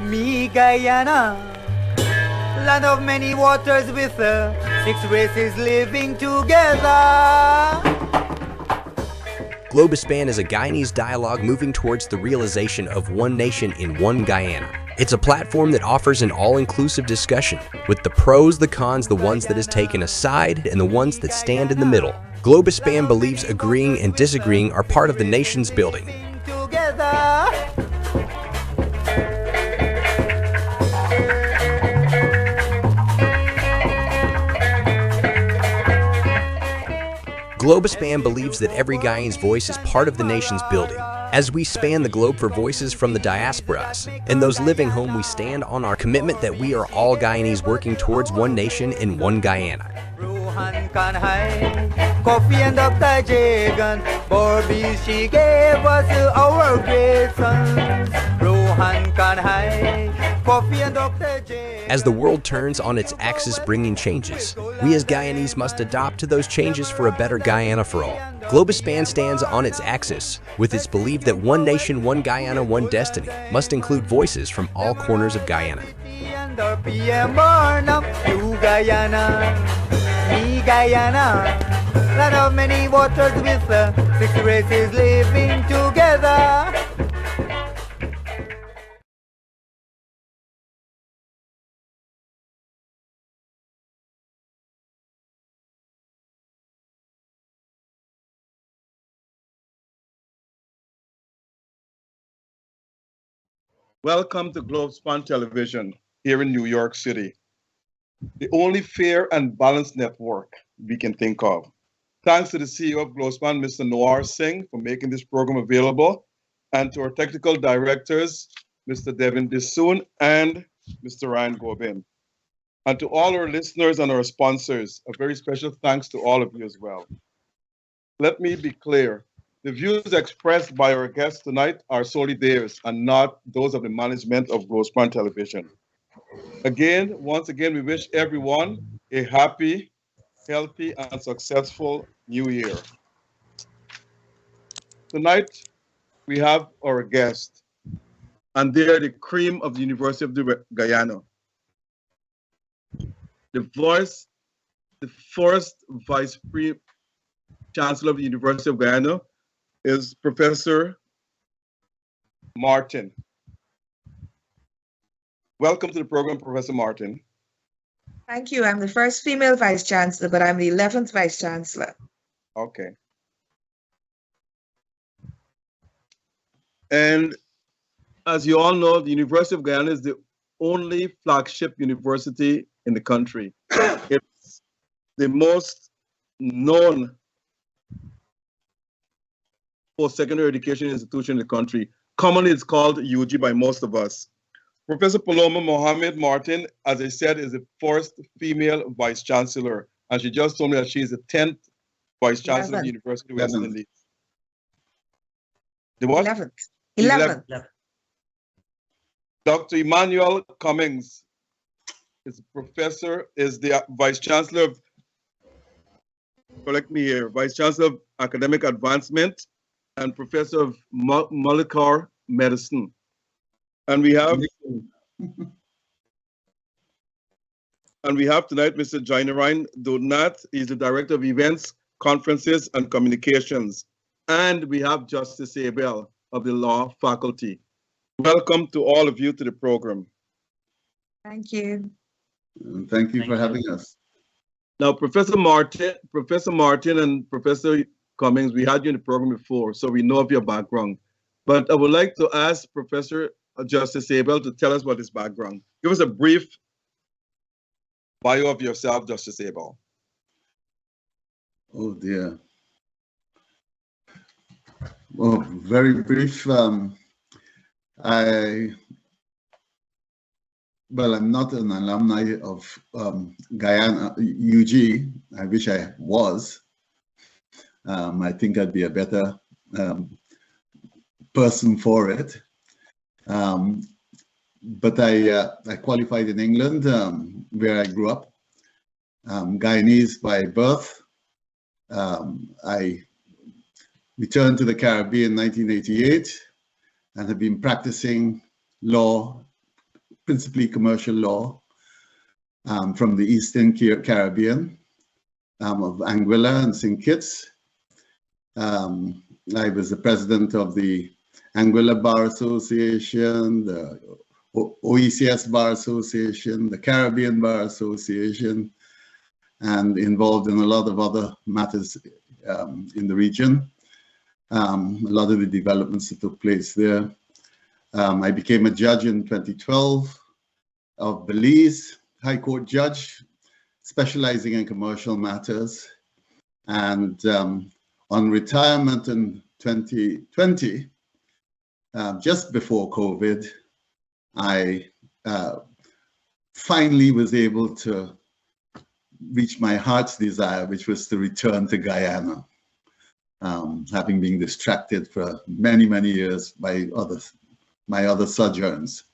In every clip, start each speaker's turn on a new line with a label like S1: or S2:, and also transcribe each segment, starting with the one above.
S1: Me Guyana, land of many waters with 6 races living together.
S2: Globespan is a Guyanese dialogue moving towards the realization of one nation in one Guyana. It's a platform that offers an all-inclusive discussion, with the pros, the cons, the ones that is taken aside, and the ones that stand in the middle. Globespan believes agreeing and disagreeing are part of the nation's building.
S1: Together.
S2: Globespan believes that every Guyanese voice is part of the nation's building. As we span the globe for voices from the diasporas and those living home, we stand on our commitment that we are all Guyanese working towards one nation in one Guyana.
S1: Rohan Kanhai, Kofi and Dr. Jagan, Bobby, she gave us our great sons. Rohan Kanhai, Kofi and Dr. Jagan.
S2: As the world turns on its axis bringing changes, we as Guyanese must adopt to those changes for a better Guyana for all. Globespan stands on its axis with its belief that one nation, one Guyana, one destiny must include voices from all corners of Guyana.
S1: Me Guyana, land of many waters with 6 races living together.
S3: Welcome to Globespan Television here in New York City, the only fair and balanced network we can think of. Thanks to the CEO of Globespan, Mr. Noir Singh, for making this program available, and to our technical directors, Mr. Devin Dissoon and Mr. Ryan Gobin. And to all our listeners and our sponsors, a very special thanks to all of you as well. Let me be clear. The views expressed by our guests tonight are solely theirs and not those of the management of Globespan Television. Once again, we wish everyone a happy, healthy, and successful new year. Tonight, we have our guests, and they are the cream of the University of Guyana. The first Vice Chancellor of the University of Guyana is Professor Martin. Welcome to the program, Professor Martin.
S4: Thank you. I'm the first female Vice Chancellor, but I'm the 11th Vice Chancellor.
S3: Okay. And as you all know, the University of Guyana is the only flagship university in the country. It's the most known post-secondary education institution in the country. Commonly, it's called UG by most of us. Professor Paloma Mohammed Martin, as I said, is the first female Vice Chancellor. And she just told me that she is the 10th Vice Chancellor of the University of West Indies. The what?
S4: 11th. 11th.
S3: Dr. Emmanuel Cummings is the Vice Chancellor of, correct me here, Vice Chancellor of Academic Advancement and Professor of Molecular Medicine. And we have tonight Mr. Jainarine Dodnath. He's the Director of Events, Conferences, and Communications. And we have Justice Abel of the Law Faculty. Welcome to all of you to the program.
S4: Thank you.
S5: Thank you for having us.
S3: Now, Professor Martin and Professor Cummings, we had you in the program before, so we know of your background. But I would like to ask Professor Justice Abel to tell us what his background. Give us a brief bio of yourself, Justice Abel.
S5: Oh dear. Well, very brief. I'm not an alumni of Guyana, UG. I wish I was. I think I'd be a better person for it. But I qualified in England, where I grew up. Guyanese by birth. I returned to the Caribbean in 1988 and have been practicing law principally commercial law from the Eastern Caribbean, of Anguilla and St. Kitts. I was the president of the Anguilla Bar Association, the OECS Bar Association, the Caribbean Bar Association, and involved in a lot of other matters in the region. A lot of the developments that took place there. I became a judge in 2012 of Belize, High Court judge, specializing in commercial matters. And on retirement in 2020, just before COVID, I finally was able to reach my heart's desire, which was to return to Guyana, having been distracted for many, many years by my other sojourns.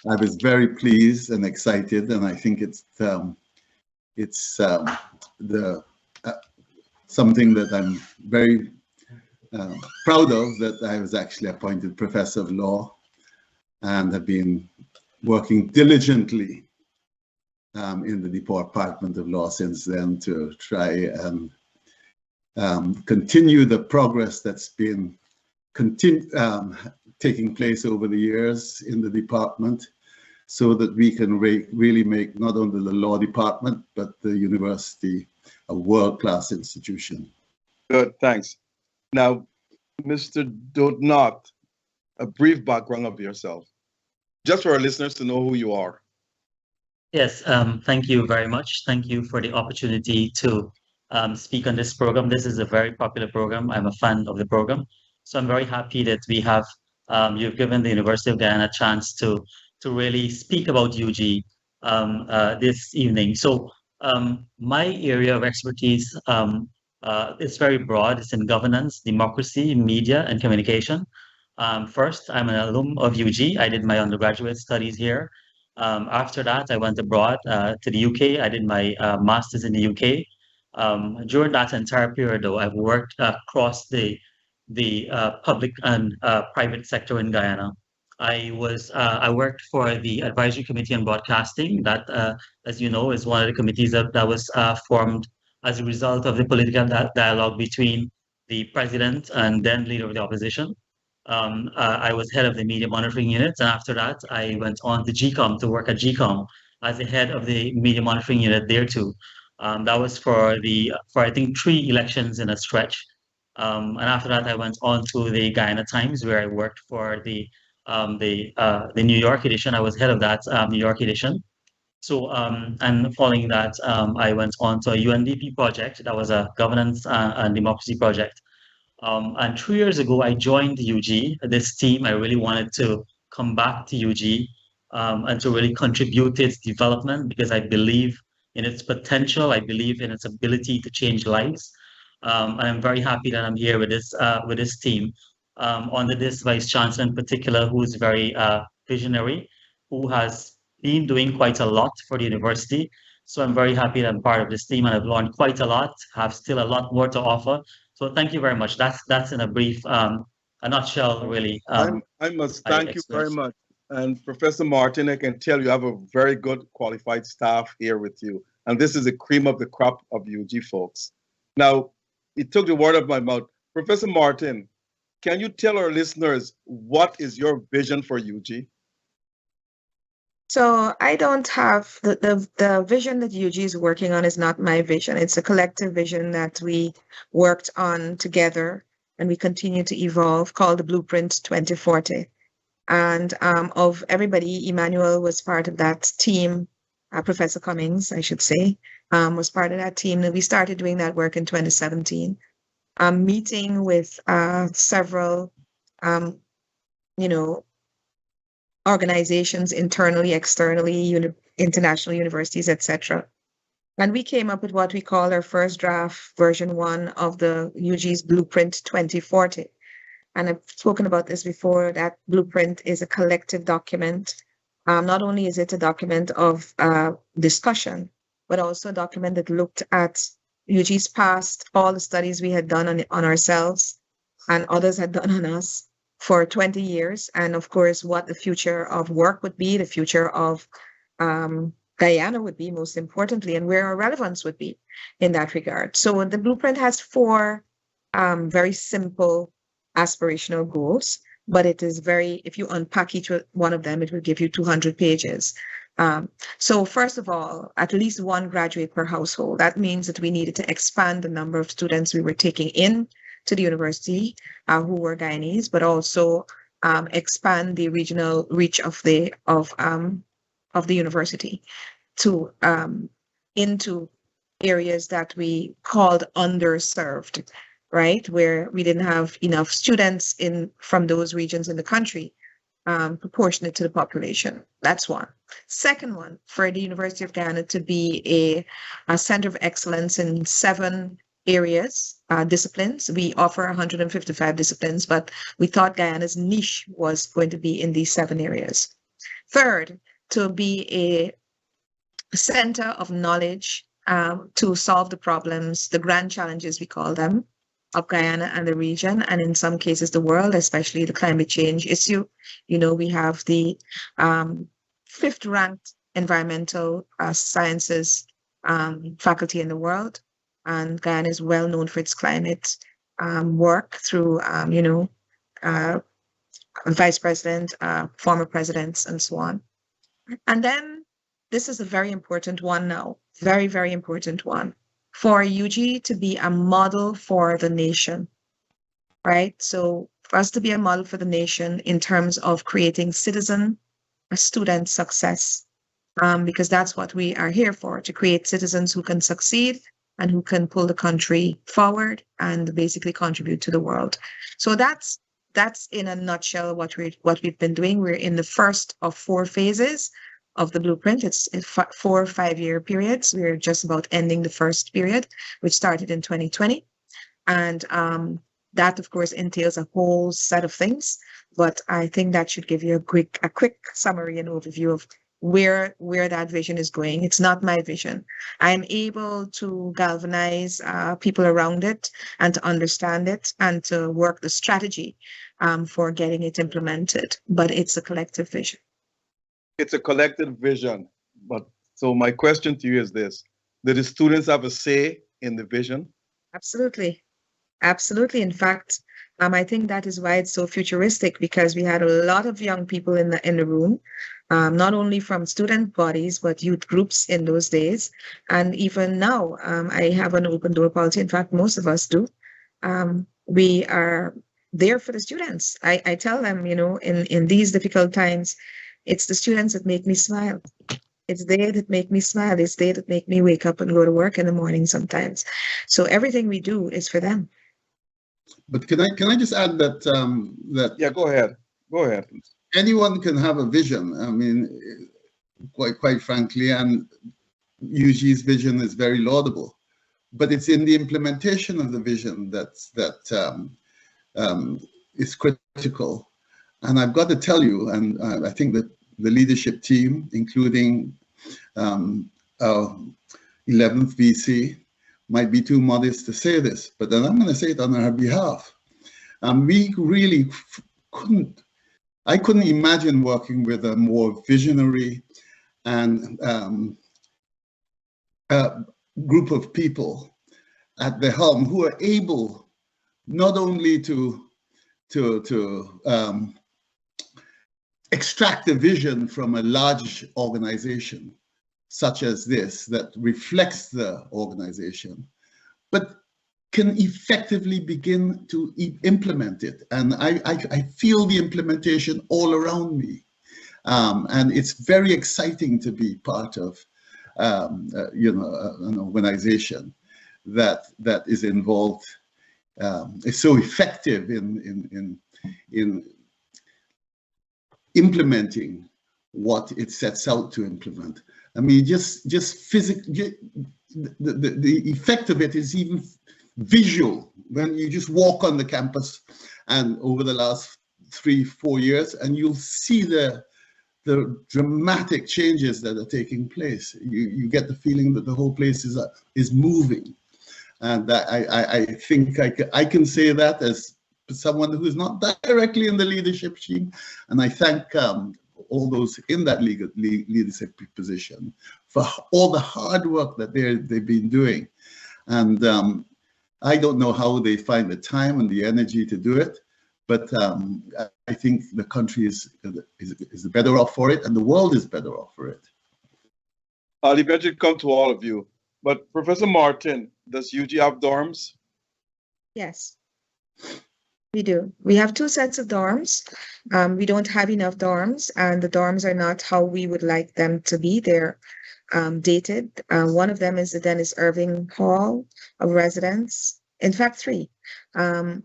S5: I was very pleased and excited, and I think it's something that I'm very proud of, that I was actually appointed professor of law and have been working diligently in the Department of Law since then to try and continue the progress that's been taking place over the years in the department, so that we can really make not only the law department, but the university a world-class institution.
S3: Good, thanks. Now, Mr. Dodnot, a brief background of yourself, just for our listeners to know who you are.
S6: Yes, thank you very much. Thank you for the opportunity to speak on this program. This is a very popular program. I'm a fan of the program. So I'm very happy that we have, you've given the University of Guyana a chance to really speak about UG this evening. So my area of expertise is very broad. It's in governance, democracy, media, and communication. First, I'm an alum of UG. I did my undergraduate studies here. After that, I went abroad to the UK. I did my master's in the UK. During that entire period, though, I've worked across the public and private sector in Guyana. I worked for the Advisory Committee on Broadcasting. That, as you know, is one of the committees that was formed as a result of the political dialogue between the president and then leader of the opposition. I was head of the media monitoring unit, and after that, I went on to GCOM to work at GCOM as the head of the media monitoring unit there too. That was for I think 3 elections in a stretch. And after that, I went on to the Guyana Times, where I worked for the New York edition. I was head of that New York edition. So, and following that, I went on to a UNDP project. That was a governance and democracy project. And 3 years ago, I joined UG, this team. I really wanted to come back to UG and to really contribute to its development, because I believe in its potential. I believe in its ability to change lives. And I'm very happy that I'm here with this team, under this Vice Chancellor in particular, who is very visionary, who has been doing quite a lot for the university. So I'm very happy that I'm part of this team, and I've learned quite a lot, have still a lot more to offer. So thank you very much. That's in a brief, a nutshell, really.
S3: I must thank you very much. And Professor Martin, I can tell you have a very good qualified staff here with you. And this is the cream of the crop of UG folks. Now, it took the word out of my mouth. Professor Martin, can you tell our listeners what is your vision for UG?
S4: So I don't have the vision that UG is working on is not my vision. It's a collective vision that we worked on together, and we continue to evolve, called the Blueprint 2040. And of everybody, Emmanuel was part of that team. Professor Cummings, I should say, was part of that team. And we started doing that work in 2017, meeting with several, organizations internally, externally, international universities, etc. And we came up with what we call our first draft, version 1 of the UG's Blueprint 2040. And I've spoken about this before. That blueprint is a collective document. Not only is it a document of discussion, but also a document that looked at UG's past, all the studies we had done on ourselves and others had done on us, for 20 years, and of course, what the future of work would be, the future of Guyana would be, most importantly, and where our relevance would be in that regard. So the blueprint has 4 very simple aspirational goals, but it is very, if you unpack each one of them, it will give you 200 pages. So first of all, at least 1 graduate per household. That means that we needed to expand the number of students we were taking in to the university who were Guyanese, but also expand the regional reach of the university to into areas that we called underserved, right, where we didn't have enough students from those regions in the country proportionate to the population. That's one. Second one, for the University of Guyana to be a center of excellence in 7 areas, disciplines. We offer 155 disciplines, but we thought Guyana's niche was going to be in these 7 areas. Third, to be a center of knowledge to solve the problems, the grand challenges, we call them, of Guyana and the region, and in some cases the world, especially the climate change issue. You know, we have the 5th ranked environmental sciences faculty in the world, and Guyana is well known for its climate work through, vice president, former presidents, and so on. And then this is a very important one now, very, very important one, for UG to be a model for the nation, right? So for us to be a model for the nation in terms of creating student success, because that's what we are here for, to create citizens who can succeed and who can pull the country forward and basically contribute to the world. So that's in a nutshell what we've been doing. We're in the first of 4 phases of the blueprint. It's 4 5-year periods. We're just about ending the first period, which started in 2020. And that, of course, entails a whole set of things. But I think that should give you a quick summary and overview of where that vision is going. It's not my vision. I'm able to galvanize people around it and to understand it and to work the strategy for getting it implemented. But it's a collective vision.
S3: It's a collective vision. But so my question to you is this: do the students have a say in the vision?
S4: Absolutely. Absolutely. In fact, I think that is why it's so futuristic, because we had a lot of young people in the room, not only from student bodies, but youth groups in those days. And even now, I have an open door policy. In fact, most of us do. We are there for the students. I tell them, in these difficult times, it's the students that make me smile. It's they that make me smile. It's they that make me wake up and go to work in the morning sometimes. So everything we do is for them.
S5: But can I just add that
S3: Yeah, go ahead. Go ahead.
S5: Anyone can have a vision. I mean, quite frankly, and UG's vision is very laudable. But it's in the implementation of the vision that is critical. And I've got to tell you, and I think that the leadership team, including our 11th VC, might be too modest to say this, but then I'm going to say it on her behalf. We really I couldn't imagine working with a more visionary and group of people at the helm who are able not only to extract a vision from a large organization such as this that reflects the organization, but can effectively begin to implement it. And I feel the implementation all around me. And it's very exciting to be part of an organization that is involved, is so effective in implementing what it sets out to implement. I mean, just physically, the effect of it is even visual when you just walk on the campus, and over the last 3-4 years, and you'll see the dramatic changes that are taking place. You get the feeling that the whole place is moving, and I think I can say that as someone who is not directly in the leadership team. And I thank all those in that leadership position for all the hard work that they've been doing. And I don't know how they find the time and the energy to do it, but I think the country is better off for it, and the world is better off for it.
S3: I'll eventually come to all of you, but Professor Martin, does UG have dorms?
S4: Yes, we do. We have 2 sets of dorms. We don't have enough dorms, and the dorms are not how we would like them to be. They're dated. One of them is the Dennis Irving Hall of Residence. In fact, 3,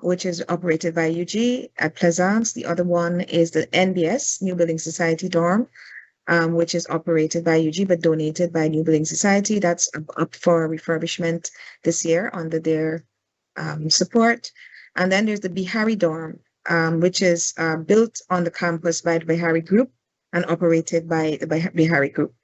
S4: which is operated by UG at Plaisance. The other one is the NBS, New Building Society dorm, which is operated by UG but donated by New Building Society. That's up for refurbishment this year under their support. And then there's the Bihari dorm, which is built on the campus by the Bihari Group and operated by the Bihari Group.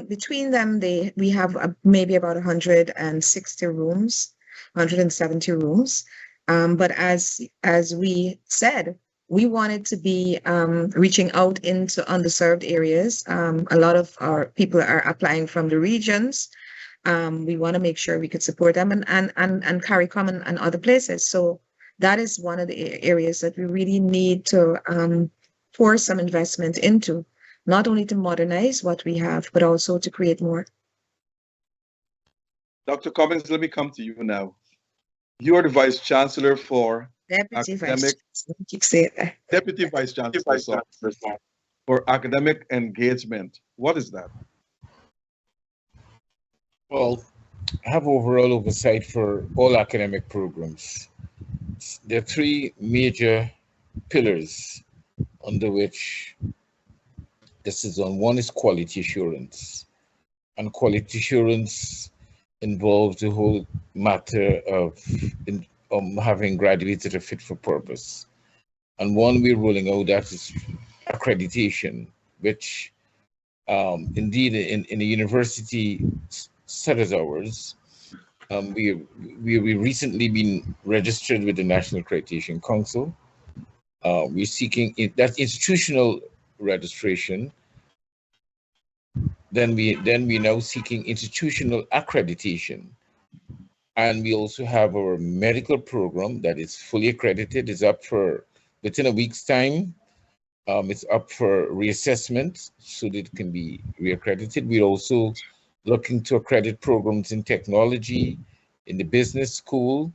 S4: Between them, we have maybe about 160 rooms, 170 rooms. But as we said, we wanted to be reaching out into underserved areas. A lot of our people are applying from the regions. We want to make sure we could support them and CARICOM and other places. So that is one of the areas that we really need to pour some investment into, not only to modernize what we have, but also to create more.
S3: Dr. Cummings, let me come to you now. You are the Vice Chancellor for
S4: Deputy
S3: Academic,
S4: Vice Chancellor. Keep saying that.
S3: Deputy Vice Chancellor for Academic Engagement. What is that?
S7: Well, I have overall oversight for all academic programs. There are 3 major pillars under which this is on. One is quality assurance, and quality assurance involves the whole matter of having graduates that are fit for purpose. And one we're rolling out, that is accreditation, which indeed in a university set as ours, we recently been registered with the National Accreditation Council. We're seeking that institutional registration. Then we're now seeking institutional accreditation. And we also have our medical program that is fully accredited. It's up for, within a week's time, it's up for reassessment so that it can be reaccredited. We're also looking to accredit programs in technology, in the business school.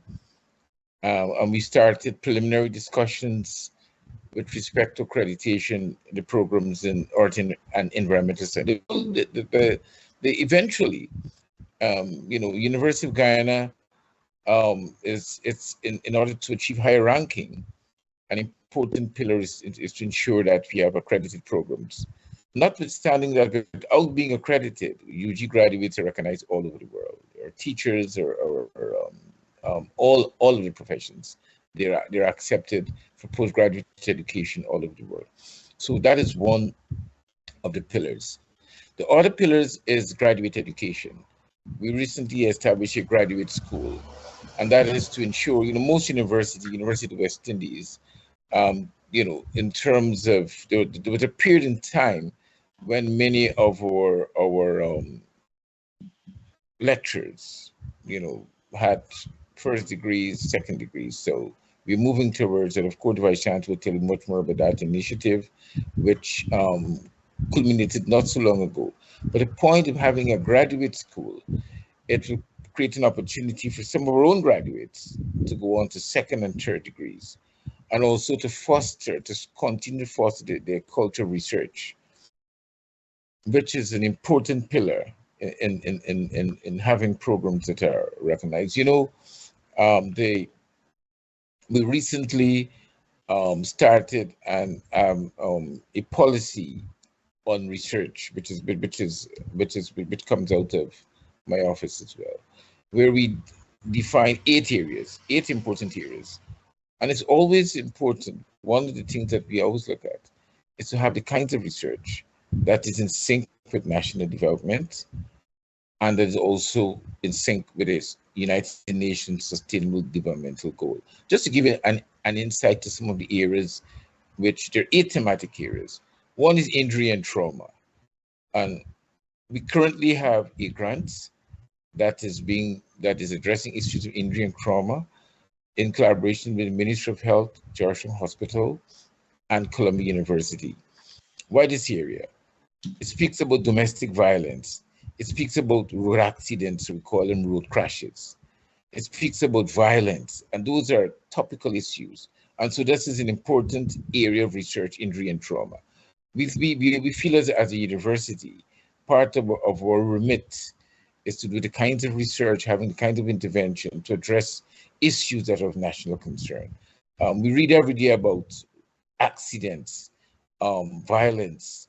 S7: And we started preliminary discussions with respect to accreditation, the programs in art and environmental studies. Eventually, University of Guyana it's in order to achieve higher ranking, an important pillar is to ensure that we have accredited programs. Notwithstanding that, without being accredited, UG graduates are recognized all over the world. Or teachers or all of the professions. They're accepted for postgraduate education all over the world. So that is one of the pillars. The other pillars is graduate education. We recently established a graduate school, and that is to ensure, most University of West Indies, in terms of, there was a period in time when many of our lecturers, had first degrees, second degrees. So we're moving towards it. Of course, the Vice Chancellor will tell you much more about that initiative, which culminated not so long ago. But the point of having a graduate school, it will create an opportunity for some of our own graduates to go on to second and third degrees, and also to continue to foster their culture of research, which is an important pillar in having programs that are recognized. We recently started a policy on research, which comes out of my office as well, where we define 8 important areas. And it's always important. One of the things that we always look at is to have the kinds of research that is in sync with national development, and that is also in sync with its United Nations Sustainable Developmental Goal. Just to give you an insight to some of the areas, which there are 8 thematic areas. One is injury and trauma. And we currently have a grant that is addressing issues of injury and trauma in collaboration with the Ministry of Health, Georgetown Hospital, and Columbia University. Why this area? It speaks about domestic violence. It speaks about road accidents, we call them road crashes. It speaks about violence, and those are topical issues. And so this is an important area of research, injury and trauma. We feel as a university, part of our remit is to do the kinds of research, having the kind of intervention to address issues that are of national concern. We read every day about accidents, violence,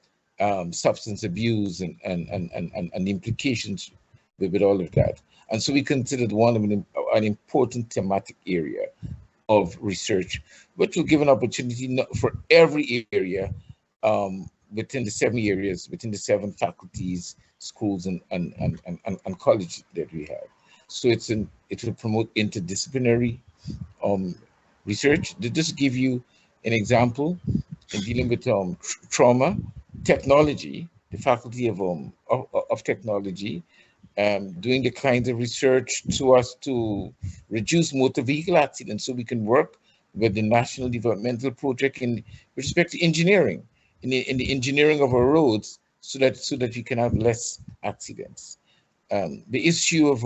S7: substance abuse, and the implications with all of that. And so we considered one of an important thematic area of research, which will give an opportunity for every area within the 7 areas, within the 7 faculties, schools, and colleges that we have. So it will promote interdisciplinary research. To just give you an example, in dealing with trauma, technology, the faculty of technology, doing the kinds of research to reduce motor vehicle accidents, so we can work with the National Developmental Project with respect to engineering, in the engineering of our roads, so that we can have less accidents. The issue of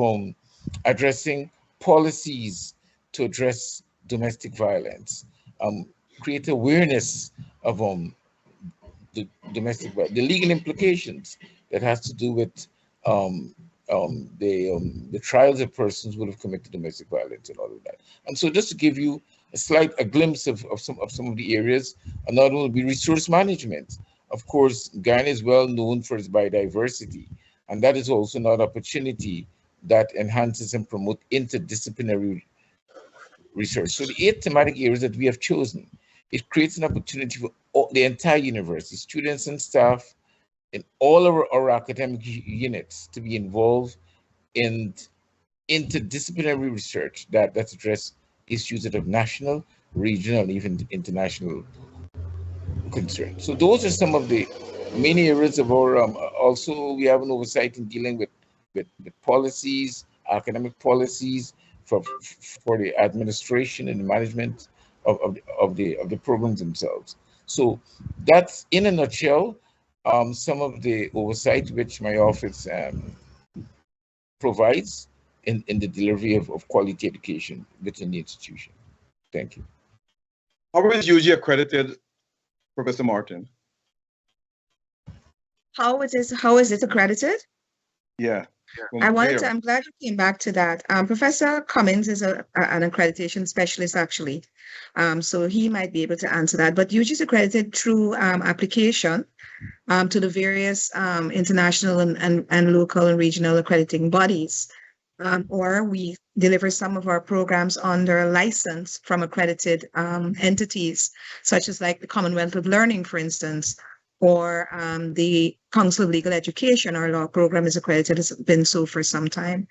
S7: addressing policies to address domestic violence, create awareness of the legal implications that has to do with the trials of persons who have committed domestic violence and all of that. And so just to give you a glimpse of some of the areas, another one will be resource management. Of course, Guyana is well known for its biodiversity, and that is also another opportunity that enhances and promotes interdisciplinary research. So the 8 thematic areas that we have chosen, it creates an opportunity for the entire university, students and staff, in all of our academic units to be involved in interdisciplinary research that address issues that have national, regional, even international concern. So those are some of the main areas of our, also we have an oversight in dealing with policies, academic policies for the administration and the management of the programs themselves. So that's, in a nutshell, some of the oversight which my office provides in the delivery of quality education within the institution. Thank you.
S3: How is UG accredited, Professor Martin?
S4: How is it accredited?
S3: Yeah.
S4: I'm glad you came back to that. Professor Cummins is an accreditation specialist, actually. So he might be able to answer that. But UG is accredited through application to the various international and local and regional accrediting bodies. Or we deliver some of our programs under license from accredited entities, such as like the Commonwealth of Learning, for instance, or the Council of Legal Education. Our law program is accredited, has been so for some time.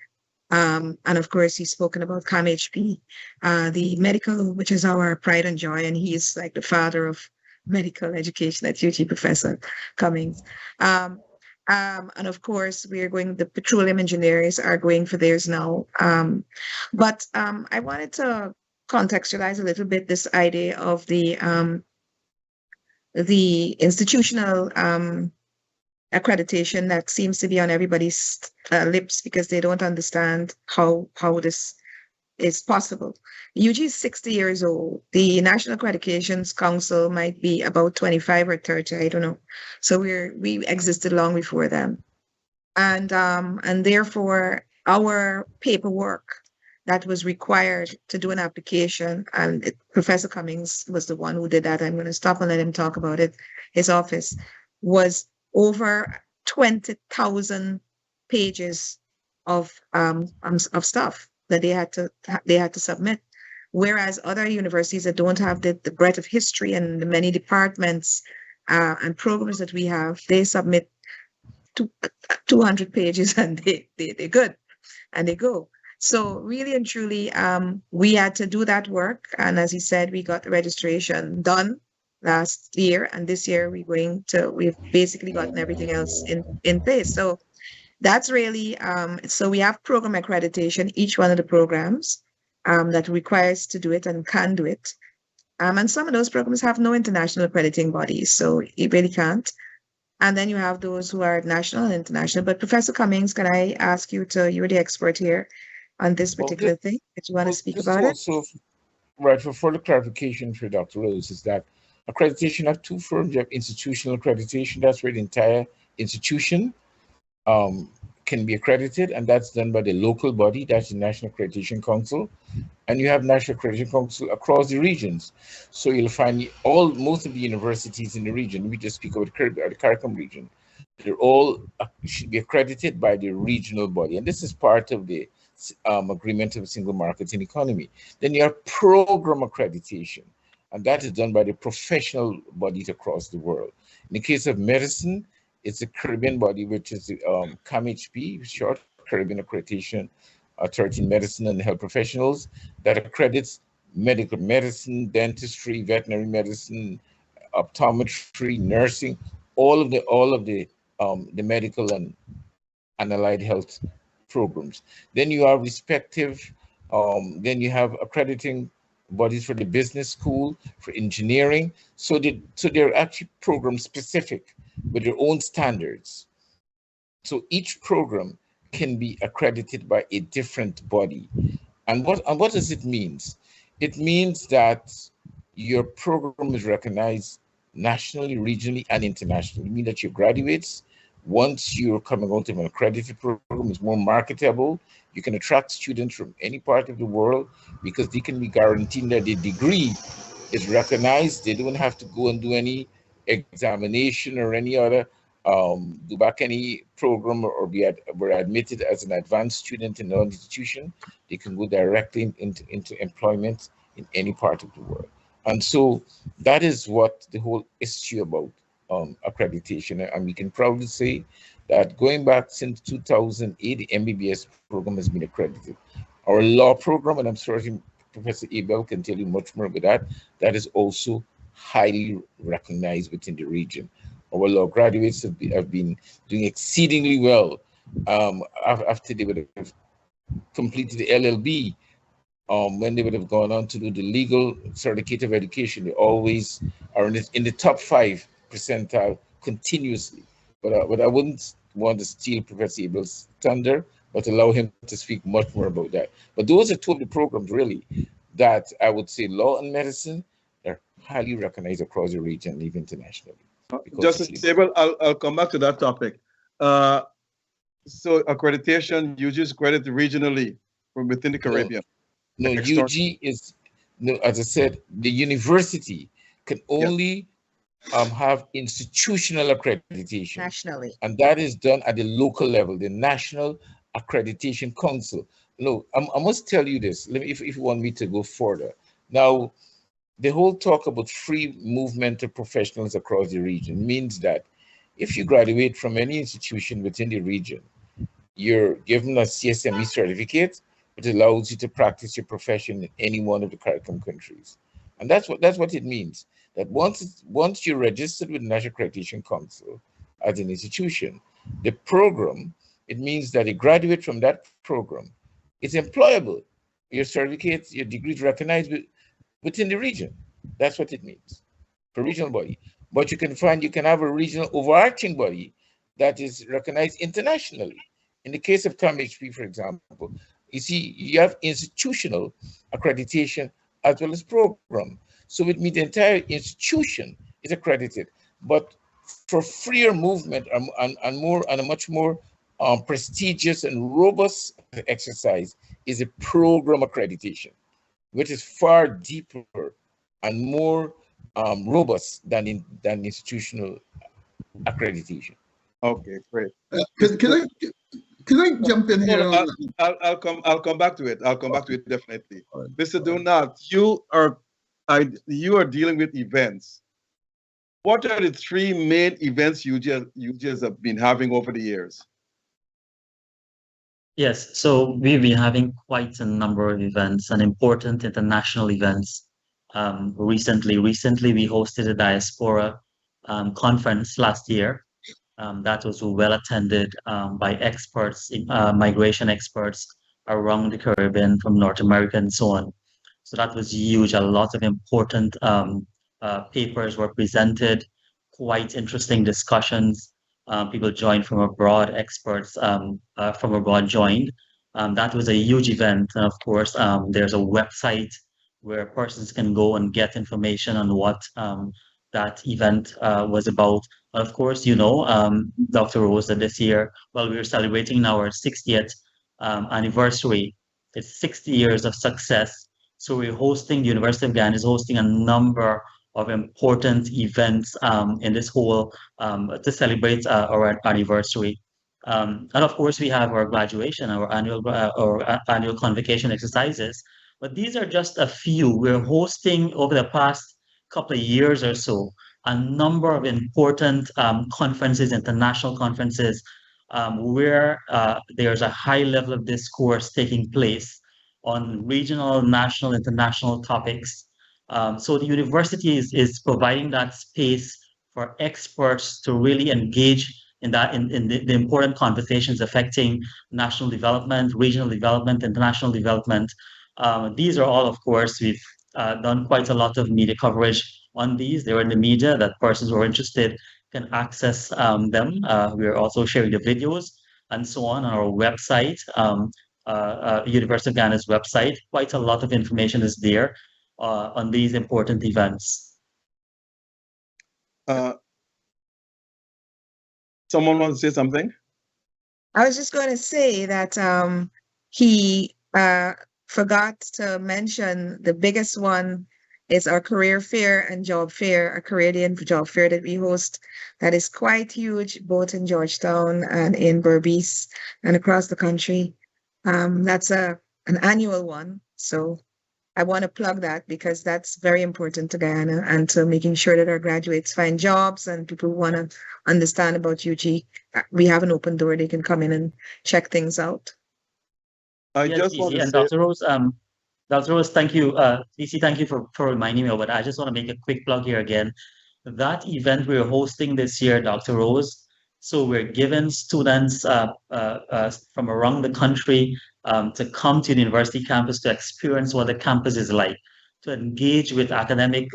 S4: And of course, he's spoken about CAMHP, the medical, which is our pride and joy, and he's like the father of medical education at UG, Professor Cummings. And of course, the petroleum engineers are going for theirs now. But I wanted to contextualize a little bit this idea of the institutional accreditation that seems to be on everybody's lips because they don't understand how this is possible. UG is 60 years old. The National Accreditations Council might be about 25 or 30, I don't know. So we existed long before them. And therefore our paperwork that was required to do an application, and Professor Cummings was the one who did that. I'm going to stop and let him talk about it. His office was over 20,000 pages of stuff that they had to submit. Whereas other universities that don't have the breadth of history and the many departments and programs that we have, they submit 200 pages and they're good and they go. So really and truly, we had to do that work. And as he said, we got the registration done last year. And this year we've basically gotten everything else in place. So that's really, so we have program accreditation, each one of the programs that requires to do it and can do it. And some of those programs have no international accrediting bodies, so it really can't. And then you have those who are national and international. But Professor Cummings, can I ask you you're the expert here on this particular thing. Did you want to speak about it?
S7: Right, for further clarification for Dr. Rose, is that accreditation have two forms. You have institutional accreditation, that's where the entire institution can be accredited, and that's done by the local body, that's the National Accreditation Council. And you have National Accreditation Council across the regions. So you'll find most of the universities in the region, we just speak about the CARICOM region, they're all should be accredited by the regional body. And this is part of the agreement of a single market and economy. Then you have program accreditation, and that is done by the professional bodies across the world. In the case of medicine, it's a Caribbean body, which is the CAMHP, short, Caribbean Accreditation Authority in Medicine and Health Professionals, that accredits medical medicine, dentistry, veterinary medicine, optometry, nursing, all of the medical and allied health programs. Then you have then you have accrediting bodies for the business school, for engineering. So they're actually program specific with their own standards. So each program can be accredited by a different body. And what does it mean? It means that your program is recognized nationally, regionally, and internationally. It means that your graduates, once you're coming out of an accredited program, is more marketable. You can attract students from any part of the world because they can be guaranteed that their degree is recognized. They don't have to go and do any examination or any other do back any program or were admitted as an advanced student in an institution. They can go directly into employment in any part of the world. And so that is what the whole issue about accreditation. And we can proudly say that going back since 2008, the MBBS program has been accredited. Our law program, and I'm certain Professor Abel can tell you much more about that is also highly recognized within the region. Our law graduates have been doing exceedingly well after they would have completed the LLB. When they would have gone on to do the legal certificate of education, they always are in the top 5 percentile continuously. But I wouldn't want to steal Professor Abel's thunder, but allow him to speak much more about that. But those are two of the programs really that I would say law and medicine are highly recognized across the region and even internationally.
S3: Justice Abel, I'll come back to that topic. So accreditation, you just credit regionally from within the Caribbean.
S7: No, UG is, no, as I said, the university can only have institutional accreditation.
S4: Nationally.
S7: And that is done at the local level, the National Accreditation Council. No, I must tell you this, if you want me to go further. Now, the whole talk about free movement of professionals across the region means that if you graduate from any institution within the region, you're given a CSME certificate, which allows you to practice your profession in any one of the CARICOM countries. And that's what it means, that once you're registered with the National Accreditation Council as an institution, the program, it means that a graduate from that program is employable. Your certificate, your degree is recognized within the region. That's what it means for regional body. But you can have a regional overarching body that is recognized internationally. In the case of CAMHP, for example, you see, you have institutional accreditation as well as program. So it means the entire institution is accredited. But for freer movement and a much more prestigious and robust exercise is a program accreditation, which is far deeper and more robust than institutional accreditation.
S3: Okay, great.
S5: Can I jump in here?
S3: I'll come back to it. I'll come back to it definitely.
S5: Right.
S3: Mr. Donat, you are dealing with events. What are the 3 main events you just have been having over the years?
S6: Yes, so we've been having quite a number of events and important international events. Recently, we hosted a diaspora conference last year. That was well attended by experts, migration experts around the Caribbean, from North America and so on. So that was huge. A lot of important papers were presented, quite interesting discussions. People joined from abroad, experts from abroad joined. That was a huge event. And of course, there's a website where persons can go and get information on what that event was about. Of course, you know, Dr. Rose, that this year, well, we're celebrating our 60th anniversary. It's 60 years of success. So we're hosting, the University of Guyana is hosting a number of important events in this whole to celebrate our anniversary. And of course, we have our graduation, our annual convocation exercises. But these are just a few. We're hosting over the past couple of years or so a number of important conferences, international conferences, where there's a high level of discourse taking place on regional, national, international topics. So the university is providing that space for experts to really engage in that in the important conversations affecting national development, regional development, international development. These are all, of course, we've done quite a lot of media coverage on these. They're in the media that persons who are interested can access them. We're also sharing the videos and so on our website, University of Ghana's website. Quite a lot of information is there on these important events.
S3: Someone wants to say something?
S4: I was just going to say that he forgot to mention the biggest one is our career fair and job fair, a Caribbean job fair that we host that is quite huge, both in Georgetown and in Berbice and across the country. That's an annual one. So I want to plug that because that's very important to Guyana and to making sure that our graduates find jobs and people who want to understand about UG. We have an open door. They can come in and check things out.
S3: I
S6: Yes,
S3: just want
S6: DC,
S3: to
S6: and
S3: say,
S6: Dr. Rose, thank you. DC, thank you for reminding me, but I just want to make a quick plug here again. That event we're hosting this year, Dr. Rose, so we're giving students from around the country to come to the university campus to experience what the campus is like, to engage with their academic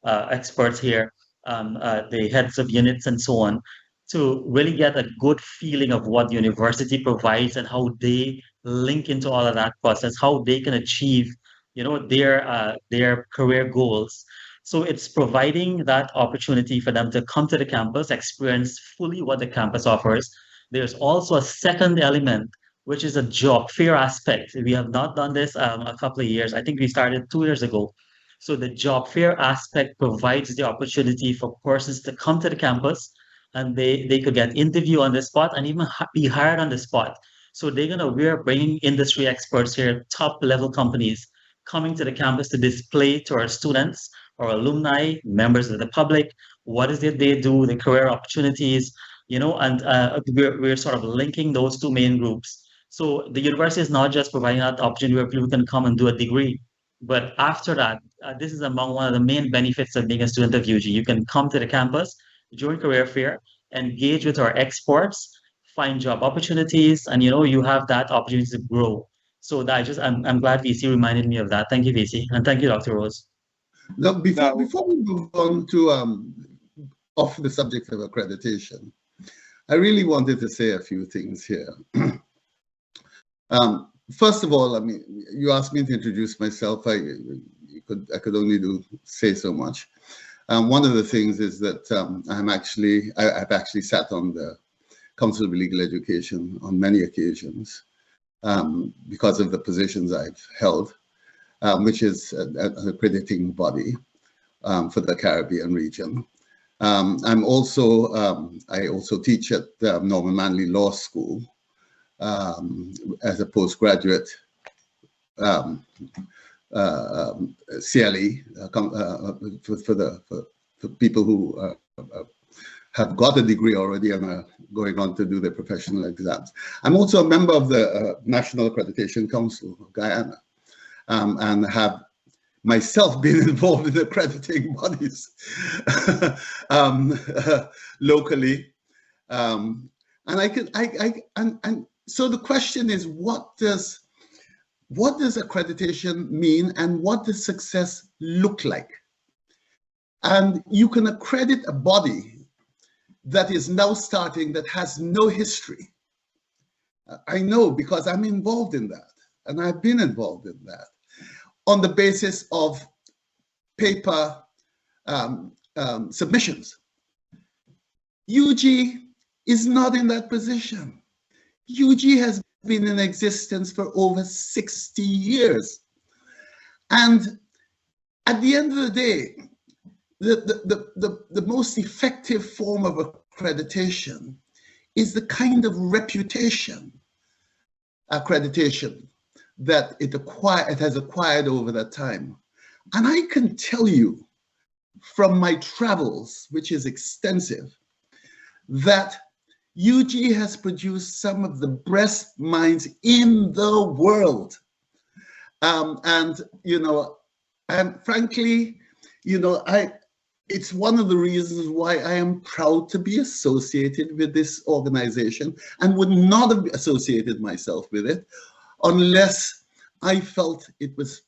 S6: experts here, the heads of units and so on, to really get a good feeling of what the university provides and how they link into all of that process, how they can achieve, you know, their career goals. So it's providing that opportunity for them to come to the campus, experience fully what the campus offers. There's also a second element, which is a job fair aspect. We have not done this a couple of years. I think we started 2 years ago. So the job fair aspect provides the opportunity for persons to come to the campus and they could get interview on the spot and even be hired on the spot. So we're bringing industry experts here, top level companies coming to the campus to display to our students or alumni, members of the public, what is it they do, the career opportunities, you know, and we're sort of linking those two main groups. So the university is not just providing that opportunity where people can come and do a degree, but after that, this is among one of the main benefits of being a student of UG. You can come to the campus during career fair, engage with our experts, find job opportunities, and you know, you have that opportunity to grow. So I'm glad VC reminded me of that. Thank you, VC, and thank you, Dr. Rose.
S5: Now, before we move on to off the subject of accreditation, I really wanted to say a few things here. First of all, I mean, you asked me to introduce myself. I could only say so much. One of the things is that I've actually sat on the Council of Legal Education on many occasions because of the positions I've held, which is an accrediting body for the Caribbean region. I also teach at Norman Manley Law School as a postgraduate CLE for people who have got a degree already and are going on to do their professional exams. I'm also a member of the National Accreditation Council of Guyana, and have myself been involved in accrediting bodies locally. And so the question is, what does accreditation mean, and what does success look like? And you can accredit a body that is now starting, that has no history. I know, because I'm involved in that, and I've been involved in that, on the basis of paper submissions. UG is not in that position. UG has been in existence for over 60 years. And at the end of the day, the most effective form of accreditation is the kind of reputation accreditation that it has acquired over that time. And I can tell you from my travels, which is extensive, that UG has produced some of the best minds in the world. And, you know, and frankly, you know, it's one of the reasons why I am proud to be associated with this organization, and would not have associated myself with it unless I felt it was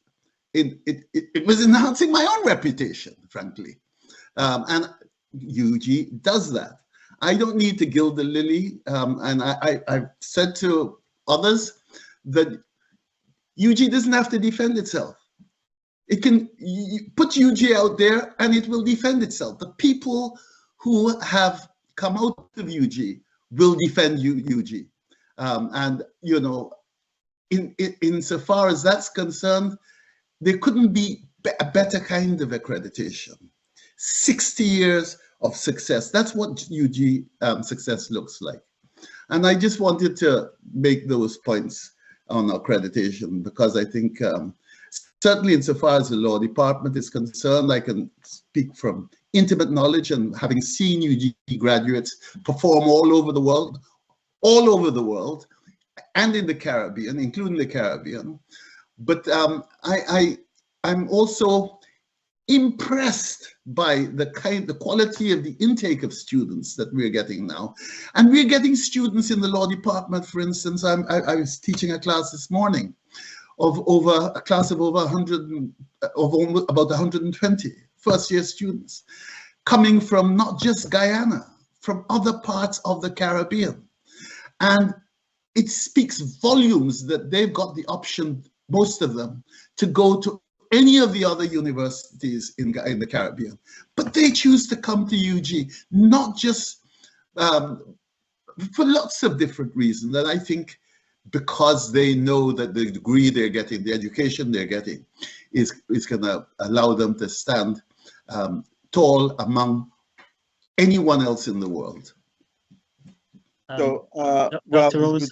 S5: enhancing my own reputation, frankly. And UG does that. I don't need to gild the lily, and I've said to others that UG doesn't have to defend itself. It can put UG out there and it will defend itself. The people who have come out of UG will defend UG. And, you know, insofar as that's concerned, there couldn't be a better kind of accreditation. 60 years of success. That's what UG success looks like. And I just wanted to make those points on accreditation, because I think certainly insofar as the law department is concerned, I can speak from intimate knowledge and having seen UG graduates perform all over the world, and in the Caribbean, including the Caribbean. But I'm also impressed by the quality of the intake of students that we're getting now. And we're getting students in the law department, for instance. I was teaching a class this morning of about 120 first-year students coming from not just Guyana, from other parts of the Caribbean. And it speaks volumes that they've got the option, most of them, to go to any of the other universities in the Caribbean. But they choose to come to UG, not just for lots of different reasons, that I think because they know that the degree they're getting, the education they're getting, is going to allow them to stand tall among anyone else in the world.
S6: So, Dr. Rose,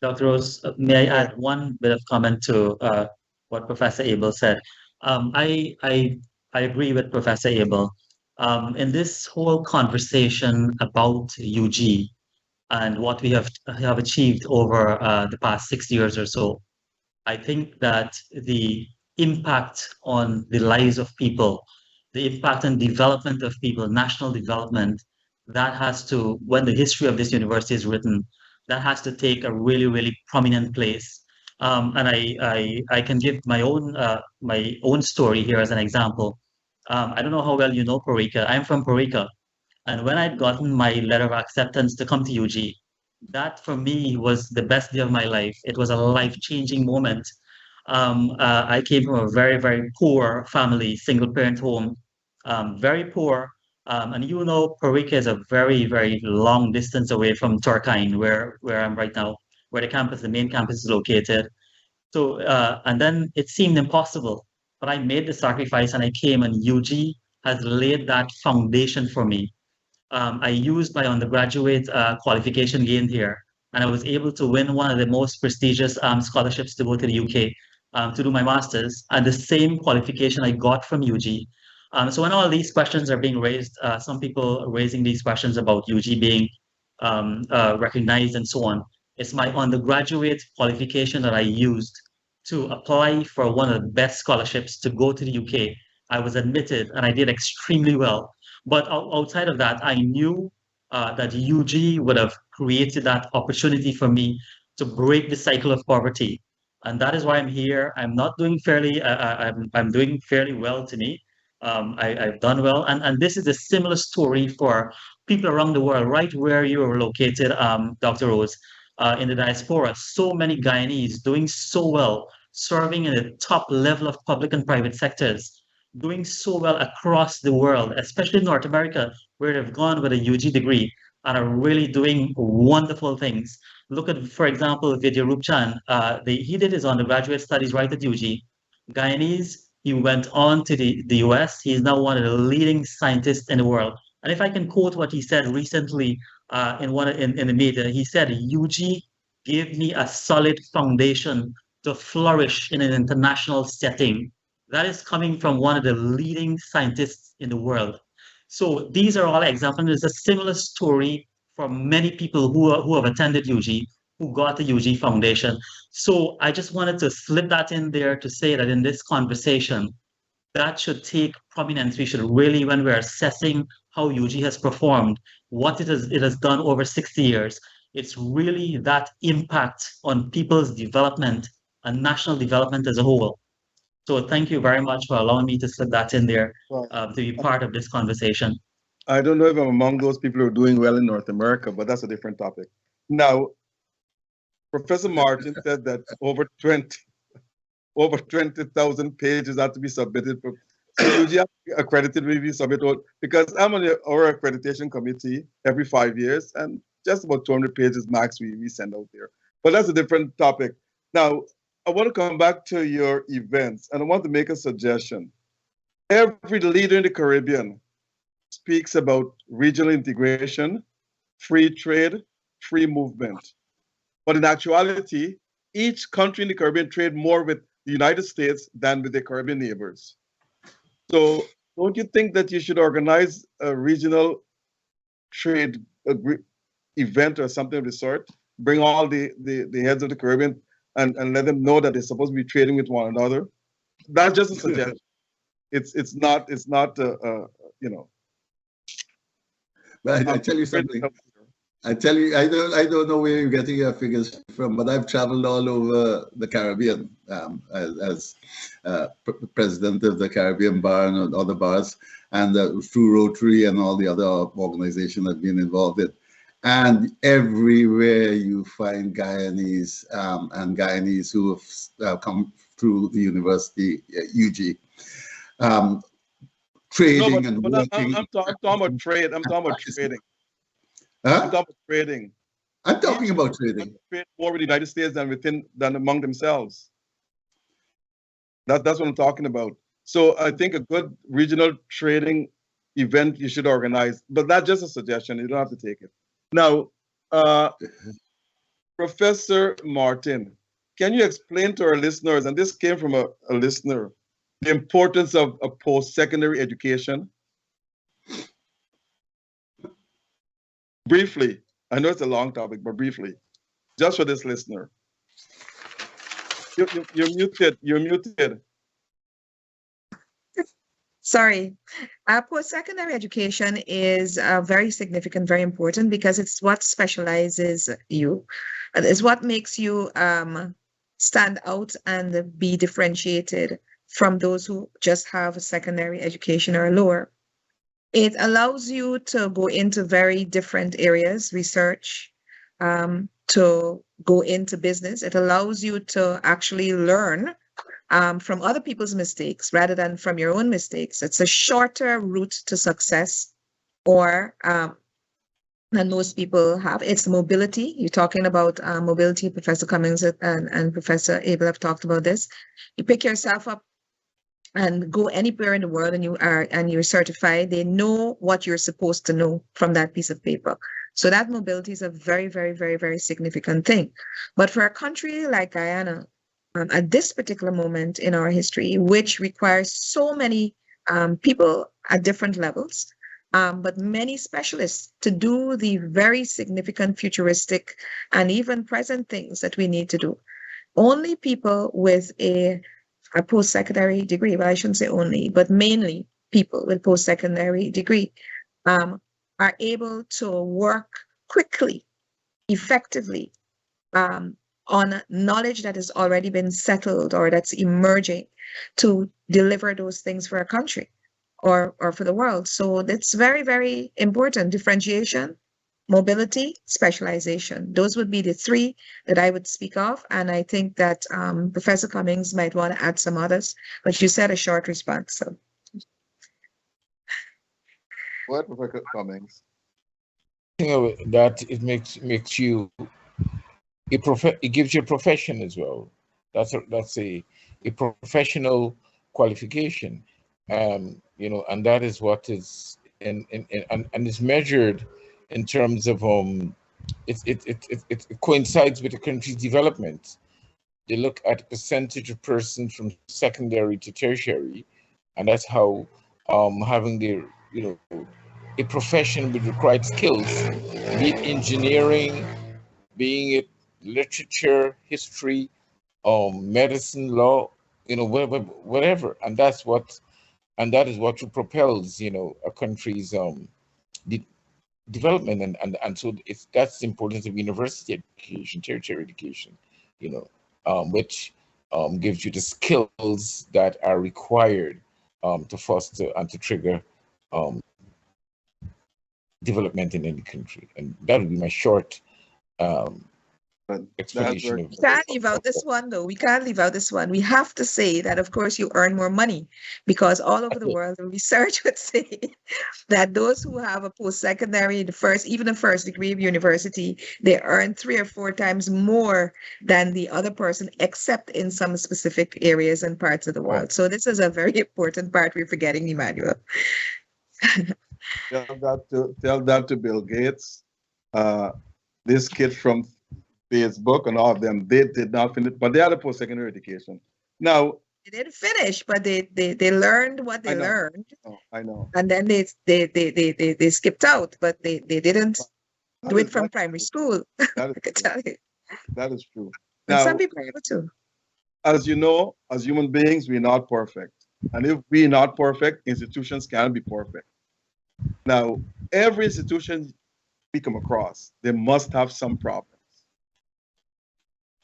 S6: Dr. Rose, may I add one bit of comment to what Professor Abel said? I agree with Professor Abel. In this whole conversation about UG and what we have achieved over the past 6 years or so, I think that the impact on the lives of people, the impact on development of people, national development, that has to, when the history of this university is written, that has to take a really, really prominent place. And I can give my own story here as an example. I don't know how well you know Puerto Rico. I'm from Puerto Rico. And when I'd gotten my letter of acceptance to come to UG, that for me was the best day of my life. It was a life-changing moment. I came from a very, very poor family, single-parent home, very poor. And you know, Puerto Rico is a very, very long distance away from Turkine, where I'm right now, where the main campus is located. So, and then it seemed impossible, but I made the sacrifice and I came, and UG has laid that foundation for me. I used my undergraduate qualification gained here, and I was able to win one of the most prestigious scholarships to go to the UK to do my master's, and the same qualification I got from UG. So when all these questions are being raised, some people are raising these questions about UG being recognized and so on. It's my undergraduate qualification that I used to apply for one of the best scholarships to go to the UK. I was admitted and I did extremely well. But outside of that, I knew that UG would have created that opportunity for me to break the cycle of poverty. And that is why I'm here. I'm not doing fairly, I'm doing fairly well to me. I've done well. And this is a similar story for people around the world, right where you are located, Dr. Rose, in the diaspora. So many Guyanese doing so well, serving in the top level of public and private sectors, doing so well across the world, especially North America, where they've gone with a UG degree and are really doing wonderful things. Look at, for example, Vidya Rupchan. He did his undergraduate studies right at UG. Guyanese, he went on to the US. He is now one of the leading scientists in the world. And if I can quote what he said recently in the media, he said, UG gave me a solid foundation to flourish in an international setting. That is coming from one of the leading scientists in the world. So these are all examples. There's a similar story for many people who have attended UG, who got the UG Foundation. So I just wanted to slip that in there to say that in this conversation, that should take prominence. We should really, when we're assessing how UG has performed, what it has done over 60 years, it's really that impact on people's development and national development as a whole. So thank you very much for allowing me to slip that in there to be part of this conversation.
S3: I don't know if I'm among those people who are doing well in North America, but that's a different topic. Now, Professor Martin said that over 20,000 pages have to be submitted. So UG accredited review submit, because I'm on our accreditation committee every 5 years, and just about 200 pages max we send out there. But that's a different topic. Now, I want to come back to your events, and I want to make a suggestion. Every leader in the Caribbean speaks about regional integration, free trade, free movement. But in actuality, each country in the Caribbean trade more with the United States than with their Caribbean neighbors. So don't you think that you should organize a regional trade event or something of the sort? Bring all the heads of the Caribbean and let them know that they're supposed to be trading with one another. That's just a suggestion. It's not you know.
S5: But I tell you something. I tell you, I don't know where you're getting your figures from, but I've traveled all over the Caribbean as president of the Caribbean Bar and other bars, and through Rotary and all the other organizations I've been involved in. And everywhere you find Guyanese and Guyanese who have come through the university, UG, trading and working.
S3: I'm talking about trade. I'm talking about trading.
S5: Huh?
S3: I'm talking about trading.
S5: I'm talking about trading.
S3: Trade more with the United States than among themselves. That's what I'm talking about. So I think a good regional trading event you should organize, but that's just a suggestion. You don't have to take it. Now, Professor Martin, can you explain to our listeners, and this came from a listener, the importance of a post-secondary education? Briefly, I know it's a long topic, but briefly, just for this listener. You're muted. You're muted.
S4: Sorry. Post-secondary education is very significant, very important, because it's what specializes you. It's what makes you stand out and be differentiated from those who just have a secondary education or lower. It allows you to go into very different areas, research, to go into business. It allows you to actually learn from other people's mistakes rather than from your own mistakes. It's a shorter route to success or than most people have. It's mobility. You're talking about mobility. Professor Cummings and Professor Abel have talked about this. You pick yourself up and go anywhere in the world and you're certified. They know what you're supposed to know from that piece of paper. So that mobility is a very, very, very, very significant thing. But for a country like Guyana, at this particular moment in our history, which requires so many people at different levels, but many specialists to do the very significant futuristic and even present things that we need to do. Only people with a post-secondary degree, well, I shouldn't say only, but mainly people with post-secondary degree are able to work quickly, effectively, on knowledge that has already been settled or that's emerging to deliver those things for a country or for the world. So that's very, very important. Differentiation, mobility, specialization. Those would be the three that I would speak of. And I think that Professor Cummings might want to add some others, but you said a short response. So.
S3: What, Professor Cummings?
S7: That it makes you it gives you a profession as well. That's a professional qualification, you know, and that is what is and is measured in terms of it coincides with the country's development. They look at the percentage of persons from secondary to tertiary, and that's how having the, you know, a profession with required skills, be it engineering, being it literature, history, medicine, law, you know, whatever, and that is what propels, you know, a country's development, and so that's the importance of university education, tertiary education, you know, which gives you the skills that are required to foster and to trigger development in any country. And that would be my short explanation.
S4: We can't leave out this one, though. We can't leave out this one. We have to say that, of course, you earn more money, because all over the world, the research would say that those who have a post-secondary, even the first degree of university, they earn 3 or 4 times more than the other person, except in some specific areas and parts of the world. So this is a very important part we're forgetting, Emmanuel.
S3: Tell that to Bill Gates. This kid from Facebook and all of them, they did not finish, but they had a post-secondary education. Now
S4: they didn't finish, but they learned what they learned.
S3: I know.
S4: And then they skipped out, but they didn't do it from primary school.
S3: That is
S4: tell you.
S3: That is true.
S4: And
S3: Now,
S4: some people are able to.
S3: As you know, as human beings, we're not perfect. And if we're not perfect, institutions can't be perfect. Now, every institution we come across, they must have some problems.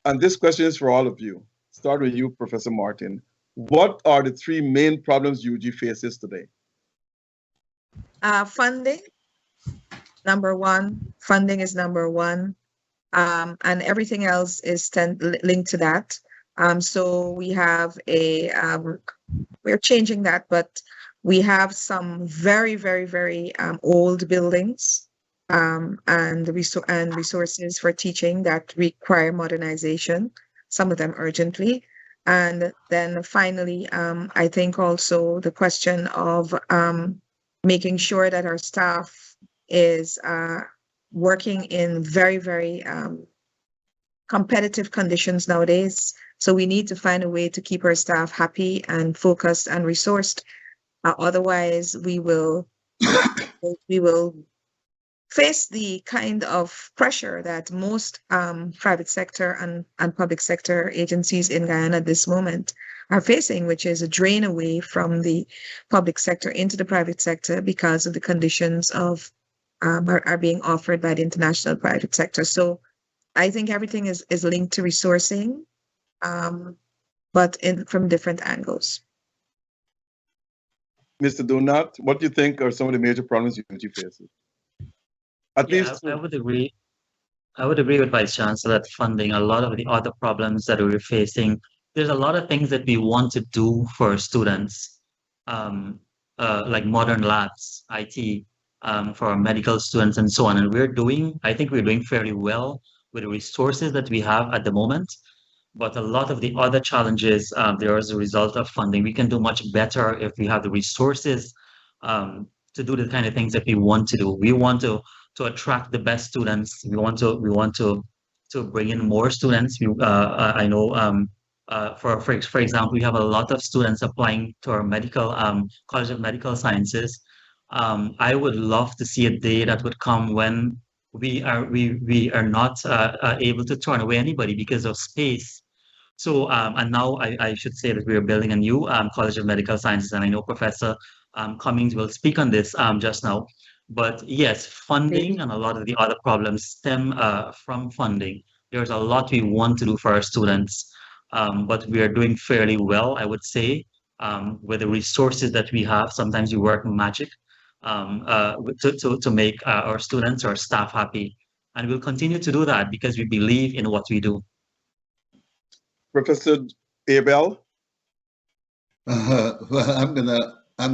S3: And this question is for all of you. Start with you, Professor Martin. What are the 3 main problems UG faces today?
S4: Funding, number one. Funding is number one. And everything else is linked to that. So we have we're changing that, but we have some very, very, very old buildings and resources for teaching that require modernization, some of them urgently. And then finally, I think also the question of making sure that our staff is working in very, very competitive conditions nowadays. So we need to find a way to keep our staff happy and focused and resourced. Otherwise, we will face the kind of pressure that most private sector and public sector agencies in Guyana at this moment are facing, which is a drain away from the public sector into the private sector because of the conditions of are being offered by the international private sector. So I think everything is linked to resourcing, but from different angles.
S3: Mr. Donat, what do you think are some of the major problems UG faces? At least
S6: I would agree. I would agree with Vice Chancellor that funding, a lot of the other problems that we're facing, there's a lot of things that we want to do for students, like modern labs, IT, for medical students and so on. And I think we're doing fairly well with the resources that we have at the moment. But a lot of the other challenges, there as a result of funding. We can do much better if we have the resources to do the kind of things that we want to do. We want to attract the best students. We want to bring in more students. I know For example, we have a lot of students applying to our medical College of Medical Sciences. I would love to see a day that would come when we are not able to turn away anybody because of space. So, and now I should say that we are building a new College of Medical Sciences, and I know Professor Cummings will speak on this just now. But yes, funding and a lot of the other problems stem from funding. There's a lot we want to do for our students, but we are doing fairly well, I would say, with the resources that we have. Sometimes we work magic to make our students or staff happy. And we'll continue to do that because we believe in what we do.
S3: Professor Abel?
S5: Well, I'm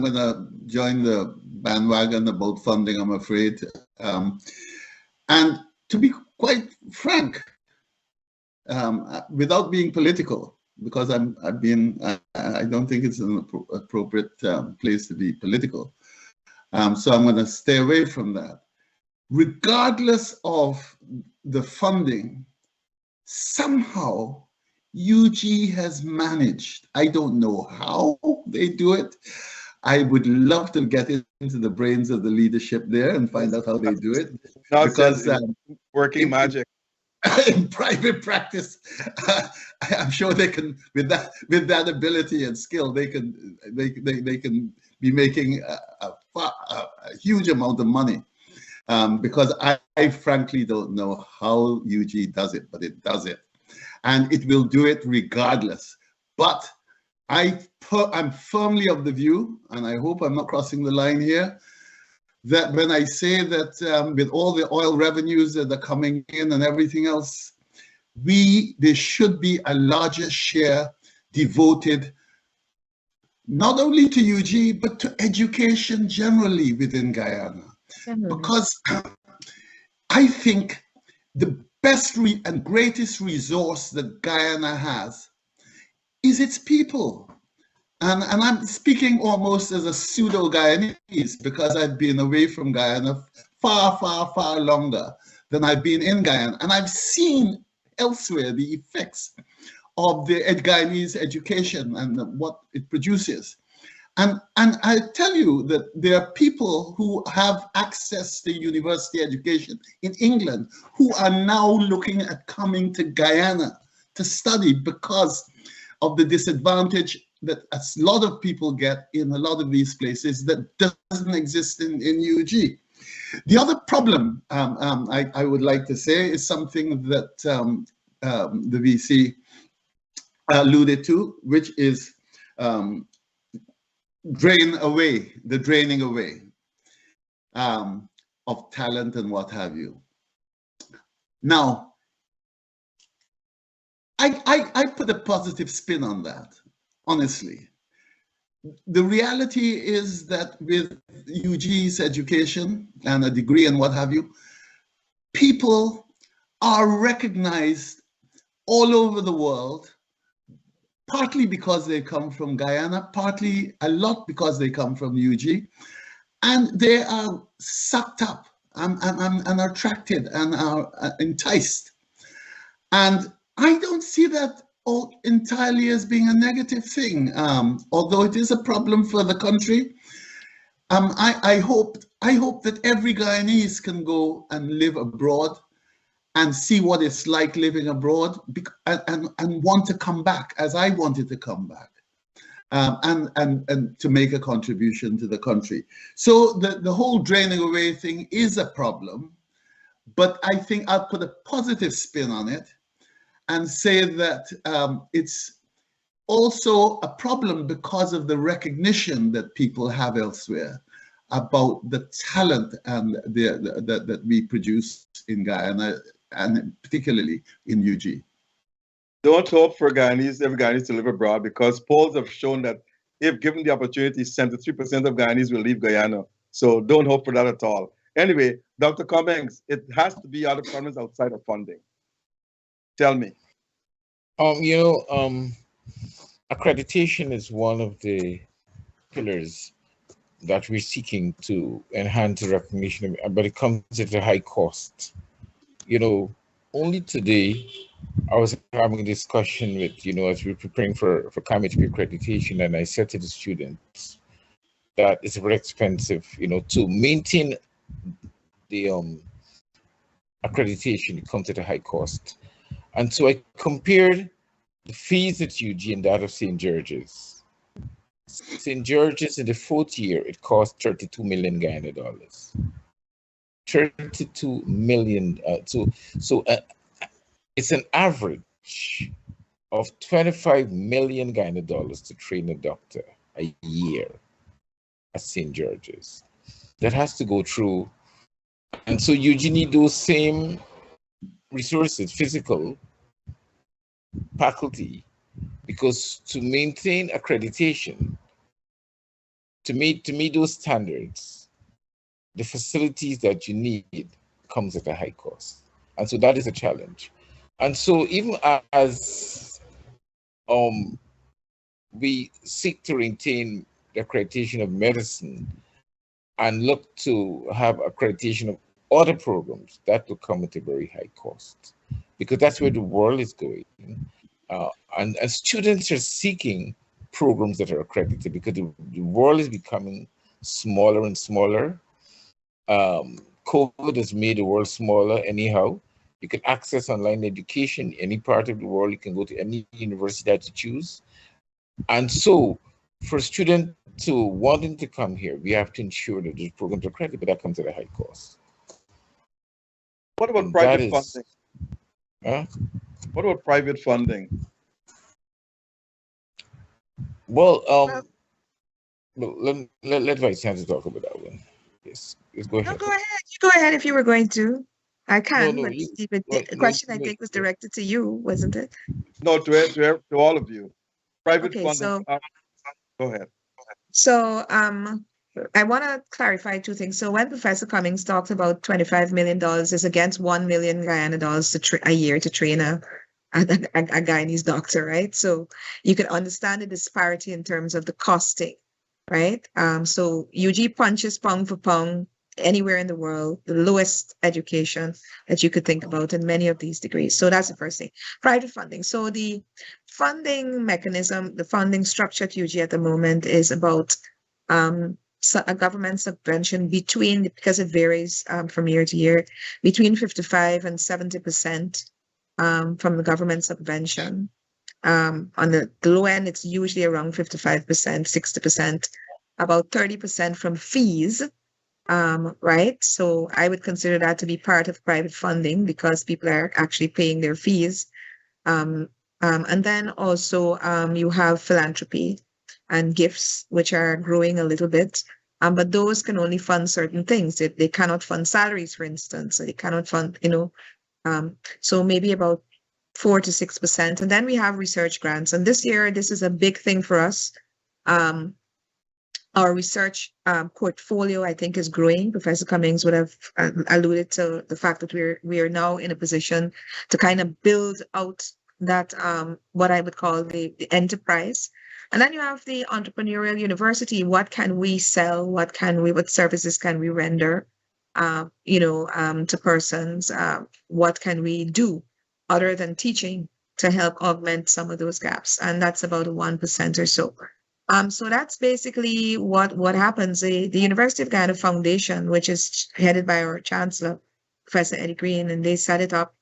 S5: gonna join the bandwagon about funding, I'm afraid. And to be quite frank, without being political, because I don't think it's an appropriate place to be political. So I'm going to stay away from that. Regardless of the funding, somehow UG has managed. I don't know how they do it. I would love to get into the brains of the leadership there and find out how they do it. Because
S3: working magic.
S5: In private practice, I'm sure they can, with that ability and skill, they can be making a huge amount of money. Because I frankly don't know how UG does it, but it does it, and it will do it regardless. But I'm firmly of the view, and I hope I'm not crossing the line here, that when I say that with all the oil revenues that are coming in and everything else, there should be a larger share devoted not only to UG, but to education generally within Guyana. Because I think the best and greatest resource that Guyana has is its people. And I'm speaking almost as a pseudo-Guyanese because I've been away from Guyana far, far, far longer than I've been in Guyana. And I've seen elsewhere the effects of the Guyanese education and what it produces. And I tell you that there are people who have access to university education in England who are now looking at coming to Guyana to study because of the disadvantage that a lot of people get in a lot of these places that doesn't exist in UG. The other problem I would like to say is something that the VC alluded to, which is draining away of talent and what have you. Now, I put a positive spin on that, honestly. The reality is that with UG's education and a degree and what have you, people are recognized all over the world, partly because they come from Guyana, partly a lot because they come from UG, and they are sucked up and attracted and are enticed. And I don't see that all entirely as being a negative thing, although it is a problem for the country. I hope that every Guyanese can go and live abroad and see what it's like living abroad and want to come back as I wanted to come back and to make a contribution to the country. So the whole draining away thing is a problem, but I think I'll put a positive spin on it and say that it's also a problem because of the recognition that people have elsewhere about the talent and that we produce in Guyana, and particularly in UG.
S3: Don't hope for every Guyanese to live abroad, because polls have shown that if given the opportunity, 73% of Guyanese will leave Guyana. So don't hope for that at all. Anyway, Dr. Cummings, it has to be other problems outside of funding. Tell me.
S7: Accreditation is one of the pillars that we're seeking to enhance the recognition, but it comes at a high cost. Only today I was having a discussion with, as we were preparing for CAMHP accreditation, and I said to the students that it's very expensive, to maintain the accreditation. It comes at a high cost. And so I compared the fees at UG and that of St. George's. St. George's in the fourth year, it cost 32 million Guyana dollars. 32 million. It's an average of 25 million Guyana dollars to train a doctor a year at St. George's. That has to go through. And so UG need those same resources, physical, faculty, because to maintain accreditation, to meet those standards, the facilities that you need comes at a high cost. And so that is a challenge. And so even as we seek to retain the accreditation of medicine and look to have accreditation of other programs, that will come at a very high cost, because that's where the world is going. And students are seeking programs that are accredited, because the world is becoming smaller and smaller. COVID has made the world smaller anyhow. You can access online education any part of the world. You can go to any university that you choose. And so for a student to wanting to come here, we have to ensure that these programs are accredited, but that comes at a high cost.
S3: What about private funding? What about private funding?
S7: Well, let Vice Chancellor talk about that one. Yes, go ahead.
S4: No, go ahead. You go ahead if you were going to. I can, but the question I think was directed to you, wasn't it?
S3: No, to all of you. Private
S4: Okay,
S3: funding.
S4: so
S3: Go ahead.
S4: So I want to clarify two things. So when Professor Cummings talks about $25 million is against 1 million Guyana dollars a year to train a Guyanese doctor, right? So you can understand the disparity in terms of the costing, right? So UG punches pound for pound anywhere in the world, the lowest education that you could think about in many of these degrees. So that's the first thing. Private funding. So the funding mechanism, the funding structure at UG at the moment is about a government subvention because it varies from year to year, between 55 and 70% from the government subvention. On the low end, it's usually around 55%, 60%, about 30% from fees. Right. So I would consider that to be part of private funding, because people are actually paying their fees. And then also you have philanthropy and gifts, which are growing a little bit. But those can only fund certain things. They cannot fund salaries, for instance. They cannot fund, so maybe about 4 to 6%. And then we have research grants. And this year, this is a big thing for us. Our research portfolio, I think, is growing. Professor Cummings would have alluded to the fact that we are now in a position to kind of build out that what I would call the enterprise. And then you have the entrepreneurial university. What can we sell? What services can we render, to persons? What can we do other than teaching to help augment some of those gaps? And that's about 1% or so. So that's basically what happens. The University of Guyana Foundation, which is headed by our Chancellor, Professor Eddie Green, and they set it up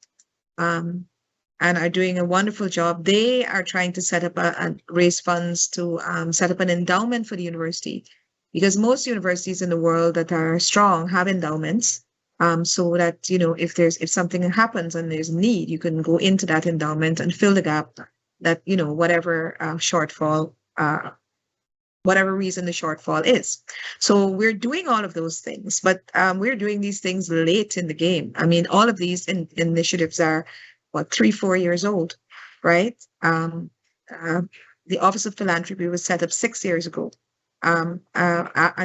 S4: and are doing a wonderful job. They are trying to set up and raise funds to set up an endowment for the university, because most universities in the world that are strong have endowments, so that, if something happens and there's need, you can go into that endowment and fill the gap that, whatever shortfall, whatever reason the shortfall is. So we're doing all of those things, but we're doing these things late in the game. I mean, all of these initiatives are, 3-4 years old, right? The Office of Philanthropy was set up 6 years ago. And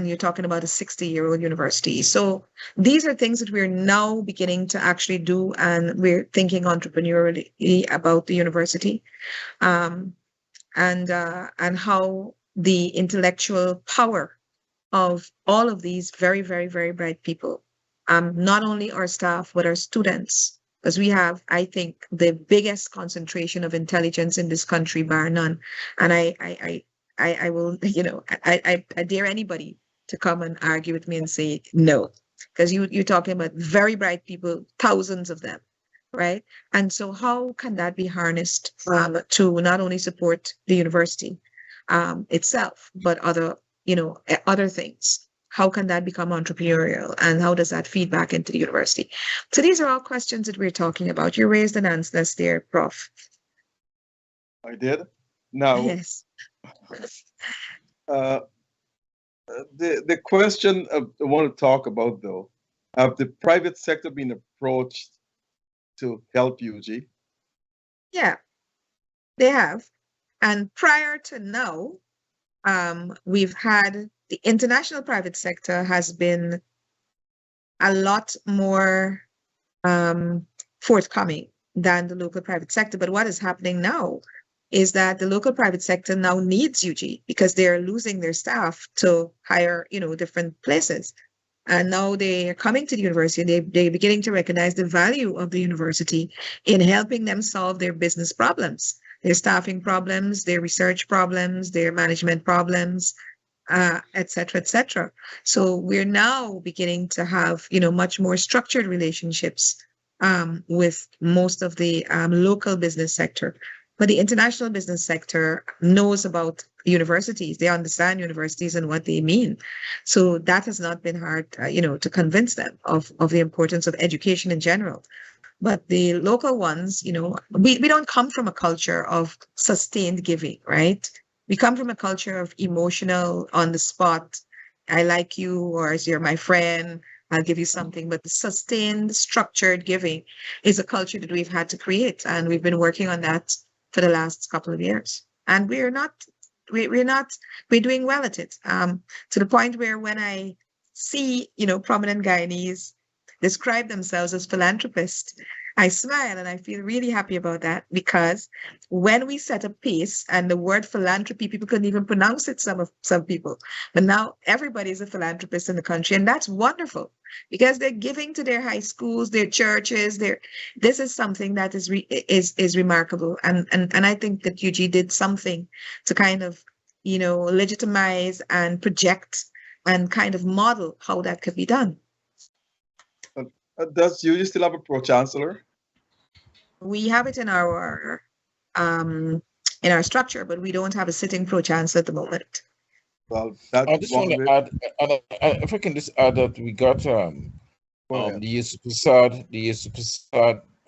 S4: you're talking about a 60-year-old university. So these are things that we're now beginning to actually do, and we're thinking entrepreneurially about the university, and how the intellectual power of all of these very, very, very bright people, not only our staff, but our students, because we have, I think, the biggest concentration of intelligence in this country, bar none. And I will, you know, I dare anybody to come and argue with me and say no, because you're talking about very bright people, thousands of them, right? And so how can that be harnessed to not only support the university itself, but other, you know, other things? How can that become entrepreneurial, and how does that feed back into the university? So these are all questions that we're talking about. You raised an answer there, Prof.
S3: I did. Now,
S4: Yes.
S3: The question I want to talk about, though, have the private sector been approached to help UG?
S4: Yeah, they have. And prior to now, we've had the international private sector has been a lot more forthcoming than the local private sector. But what is happening now is that the local private sector now needs UG because they're losing their staff to hire, you know, different places. And now they are coming to the university and they're beginning to recognize the value of the university in helping them solve their business problems, their staffing problems, their research problems, their management problems, et cetera, et cetera. So we're now beginning to have, you know, much more structured relationships with most of the local business sector. But the international business sector knows about universities. They understand universities and what they mean. So that has not been hard, you know, to convince them of the importance of education in general. But the local ones, you know, we don't come from a culture of sustained giving, right? We come from a culture of emotional, on the spot, I like you, or as you're my friend, I'll give you something. But the sustained, structured giving is a culture that we've had to create. And we've been working on that for the last couple of years. And we're doing well at it. To the point where when I see, you know, prominent Guyanese describe themselves as philanthropists, I smile and I feel really happy about that, because when we set a pace, and the word philanthropy, people couldn't even pronounce it, some people, but now everybody is a philanthropist in the country, and that's wonderful because they're giving to their high schools, their churches. This is something that is remarkable, and I think that UG did something to kind of, you know, legitimize and project and kind of model how that could be done.
S3: Does UG still have a pro-chancellor?
S4: We have it in our structure, but we don't have a sitting pro-chancellor at the moment.
S3: Well,
S7: I just want to add, if I can just add that we got the Yesu Prasad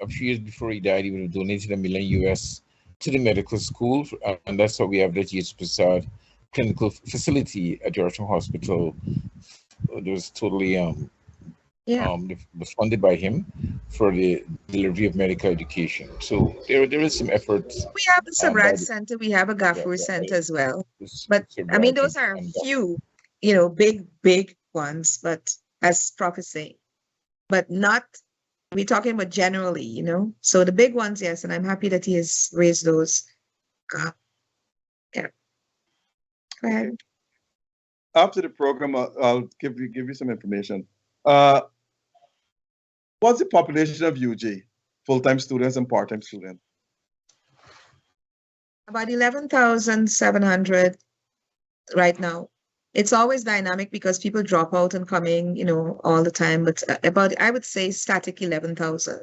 S7: a few years before he died. He would have donated $1 million US to the medical school, and that's how we have that Yesu Prasad clinical facility at Georgetown Hospital. It was totally funded by him for the delivery of medical education. So there is some efforts.
S4: We have the Sabrad Center, we have a Gaffur Center as well. But I mean, those are a few, you know, big ones, but as Prof is saying, but not, we're talking about generally, you know. So the big ones, yes, and I'm happy that he has raised those. Yeah. Go ahead.
S3: After the program, I'll give you some information. What's the population of UG, full-time students and part-time students?
S4: About 11,700 right now. It's always dynamic because people drop out and come in, you know, all the time. But about, I would say, static 11,000,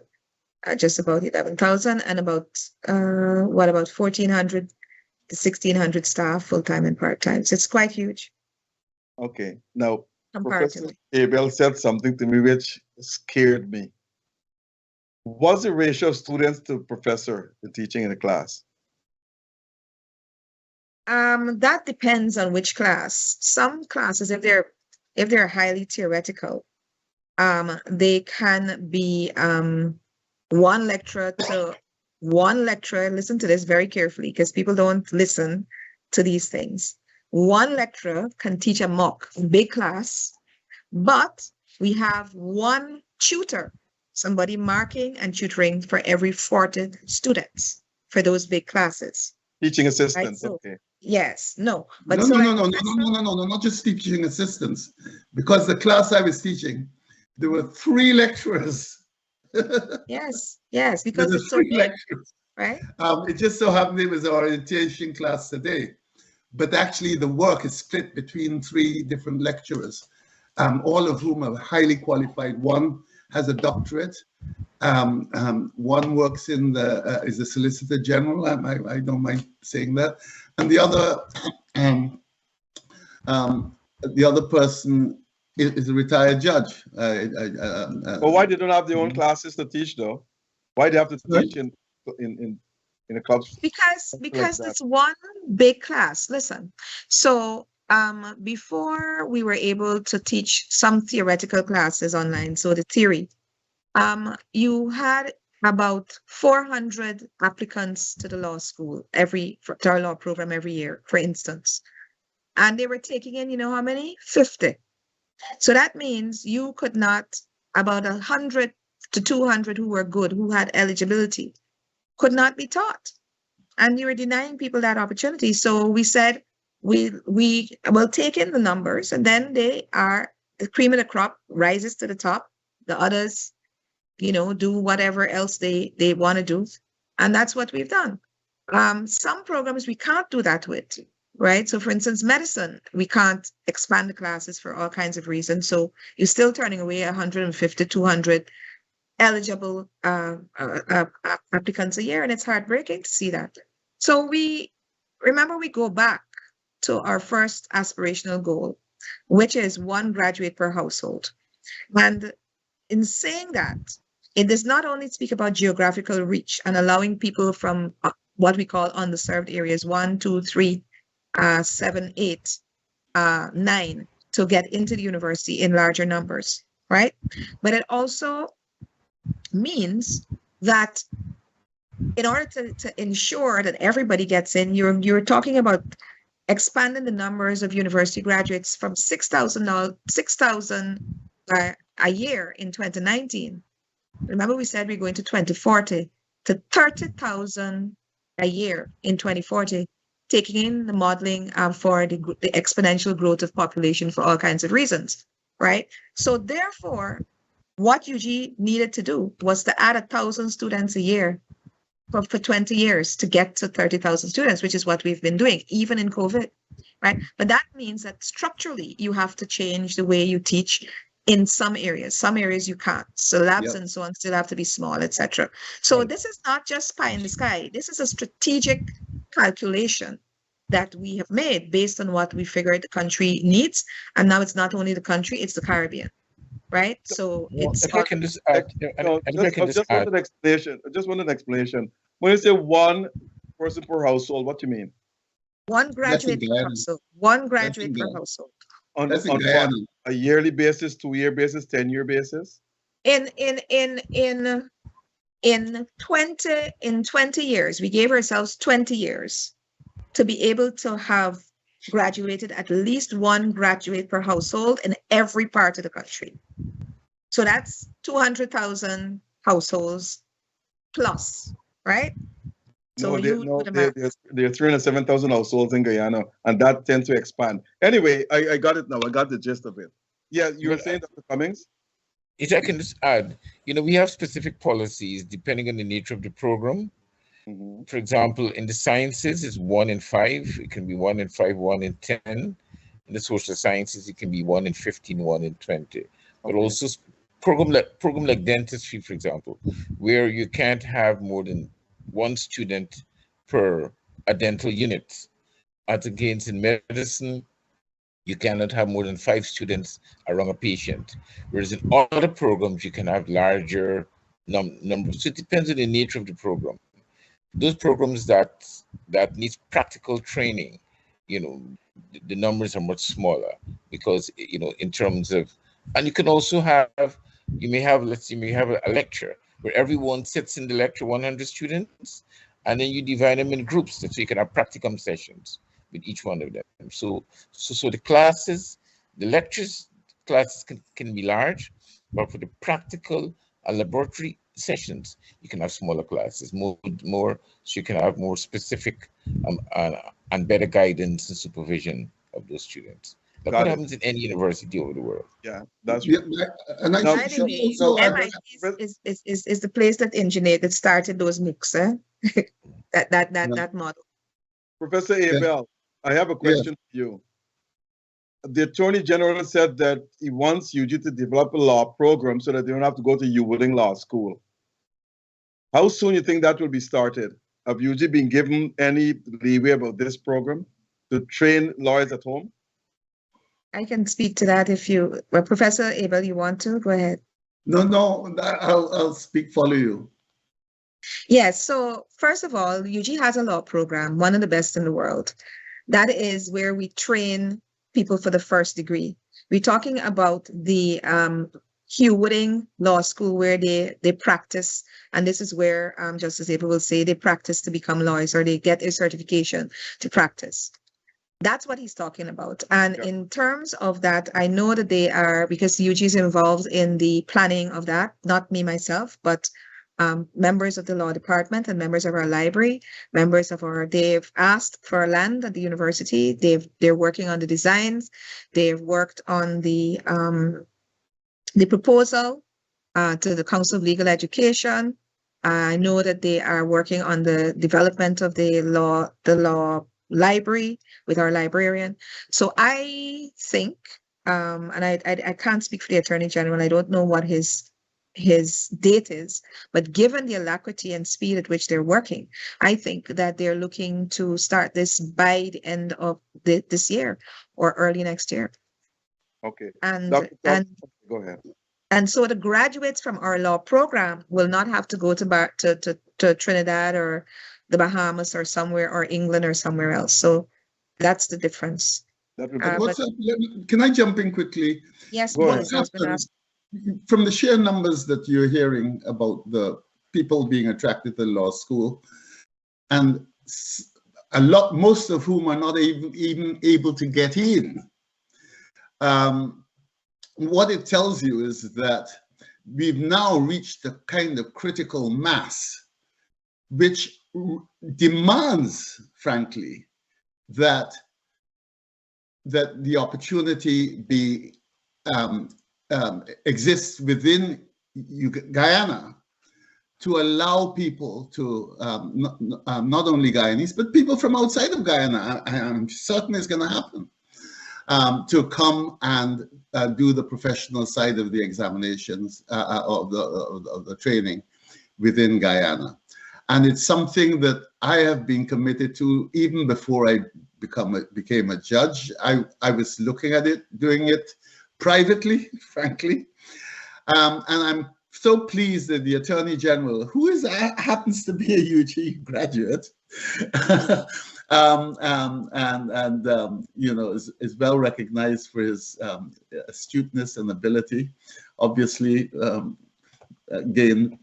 S4: just about 11,000, and about 1,400 to 1,600 staff, full-time and part-time. So it's quite huge.
S3: Okay, now, Professor
S4: Comparatively.
S3: Abel said something to me which scared me. What's the ratio of students to professor in teaching in a class?
S4: That depends on which class. Some classes, if they're highly theoretical, they can be one lecturer to one lecturer. Listen to this very carefully because people don't listen to these things. One lecturer can teach a mock, big class, but we have one tutor, somebody marking and tutoring for every 40 students for those big classes.
S3: Teaching assistants,
S4: right? So,
S3: okay.
S4: Yes, no. But
S5: no, not just teaching assistants. Because the class I was teaching, there were 3 lecturers
S4: Yes, yes,
S5: With
S4: because
S5: the
S4: it's so
S5: three
S4: big,
S5: lectures.
S4: right?
S5: It just so happened it was an orientation class today, but actually the work is split between three different lecturers, all of whom are highly qualified. One has a doctorate. One works in the is a solicitor general. I don't mind saying that, and um, the other person is a retired judge.
S3: Well, why they don't have their own classes to teach though? Why they have to teach in a club?
S4: Because it's one big class. Listen, so before we were able to teach some theoretical classes online, so the theory, you had about 400 applicants to the law school to our law program every year, for instance. And they were taking in, you know how many? 50. So that means you could not, about 100 to 200 who were good, who had eligibility, could not be taught. And you were denying people that opportunity. So we said, we will take in the numbers, and then the cream of the crop rises to the top. The others, do whatever else they want to do. And that's what we've done. Some programs we can't do that with, right? So for instance, medicine, we can't expand the classes for all kinds of reasons. So you're still turning away 150, 200 eligible applicants a year, and it's heartbreaking to see that. So we go back to our first aspirational goal, which is 1 graduate per household. And in saying that, it does not only speak about geographical reach and allowing people from what we call underserved areas, 1, 2, 3, 7, 8, 9, to get into the university in larger numbers, right? But it also means that in order to ensure that everybody gets in, you're talking about expanding the numbers of university graduates from 6,000 a year in 2019. Remember, we said we're going to 2040 to 30,000 a year in 2040, taking in the modeling for the exponential growth of population for all kinds of reasons, right? So therefore, what UG needed to do was to add 1,000 students a year for 20 years to get to 30,000 students, which is what we've been doing, even in COVID, right? But that means that structurally, you have to change the way you teach in some areas. Some areas you can't. So labs and so on still have to be small, etc. So this is not just pie in the sky. This is a strategic calculation that we have made based on what we figured the country needs. And now it's not only the country, it's the Caribbean, right? So it's...
S7: If I can just add,
S3: just want an explanation. When you say 1 person per household, what do you mean?
S4: 1 graduate per household. 1 graduate per household.
S3: On a yearly basis, 2-year basis, 10-year basis?
S4: In 20 years, we gave ourselves 20 years to be able to have graduated at least 1 graduate per household in every part of the country. So that's 200,000 households plus, right? So there
S3: are 307,000 households in Guyana, and that tends to expand. Anyway, I got it now. I got the gist of it. Yeah, you were saying, Dr. Cummings?
S7: If I can just add, we have specific policies depending on the nature of the program. Mm-hmm. For example, in the sciences, it's 1 in 5. It can be 1 in 5, 1 in 10. In the social sciences, it can be 1 in 15, 1 in 20. But also program like dentistry, for example, where you can't have more than 1 student per a dental unit. As against in medicine, you cannot have more than 5 students around a patient. Whereas in other programs, you can have larger numbers. So it depends on the nature of the program. Those programs that needs practical training, the numbers are much smaller because, in terms of, and you can also have, you may have a lecture where everyone sits in the lecture, 100 students, and then you divide them in groups so you can have practicum sessions with each one of them. So the lectures classes can be large, but for the practical and laboratory sessions, you can have smaller classes, more, so you can have more specific and better guidance and supervision of those students. Like
S3: Got
S7: what
S3: it.
S7: happens in any university over the world.
S3: Yeah, that's
S5: Yeah,
S3: right.
S5: and I
S3: Now,
S5: should
S4: Anyway,
S5: also add
S4: MIT is the place that engineered, that started those MOOCs, eh? that model.
S3: Professor
S5: yeah,
S3: Abel, I have a
S5: yeah.
S3: question for you. The Attorney General said that he wants UG to develop a law program so that they don't have to go to UWooding Law School. How soon you think that will be started? Have UG been given any leeway about this program to train lawyers at home?
S4: I can speak to that if you, well, Professor Abel, you want to? Go ahead.
S5: No, I'll follow you.
S4: Yes, so first of all, UG has a law program, one of the best in the world. That is where we train people for the first degree. We're talking about the Hugh Wooding Law School, where they practice, and this is where Justice Abel will say they practice to become lawyers, or they get a certification to practice. That's what he's talking about. And in terms of that, I know that they are, because UG is involved in the planning of that, not me myself, but members of the law department and members of our library, they've asked for land at the university. They're working on the designs. They've worked on the proposal to the Council of Legal Education. I know that they are working on the development of the law library with our librarian. So I think, and I can't speak for the Attorney General. I don't know what his date is, but given the alacrity and speed at which they're working, I think that they're looking to start this by the end of this year or early next year.
S3: Okay.
S4: And
S3: go ahead.
S4: And so the graduates from our law program will not have to go to Trinidad or the Bahamas or somewhere, or England or somewhere else. So that's the difference.
S5: Can I jump in quickly?
S4: Yes,
S5: what happens from the sheer numbers that you're hearing about the people being attracted to law school, and most of whom are not even able to get in. What it tells you is that we've now reached a kind of critical mass, which demands, frankly, that the opportunity be exists within Guyana to allow people to, not only Guyanese, but people from outside of Guyana, I'm certain it's going to happen, to come and do the professional side of the examinations, of the training within Guyana. And it's something that I have been committed to even before I became a judge. I was looking at it, doing it privately, frankly. And I'm so pleased that the Attorney General, who happens to be a UG graduate, you know, is well recognized for his astuteness and ability. Obviously, again,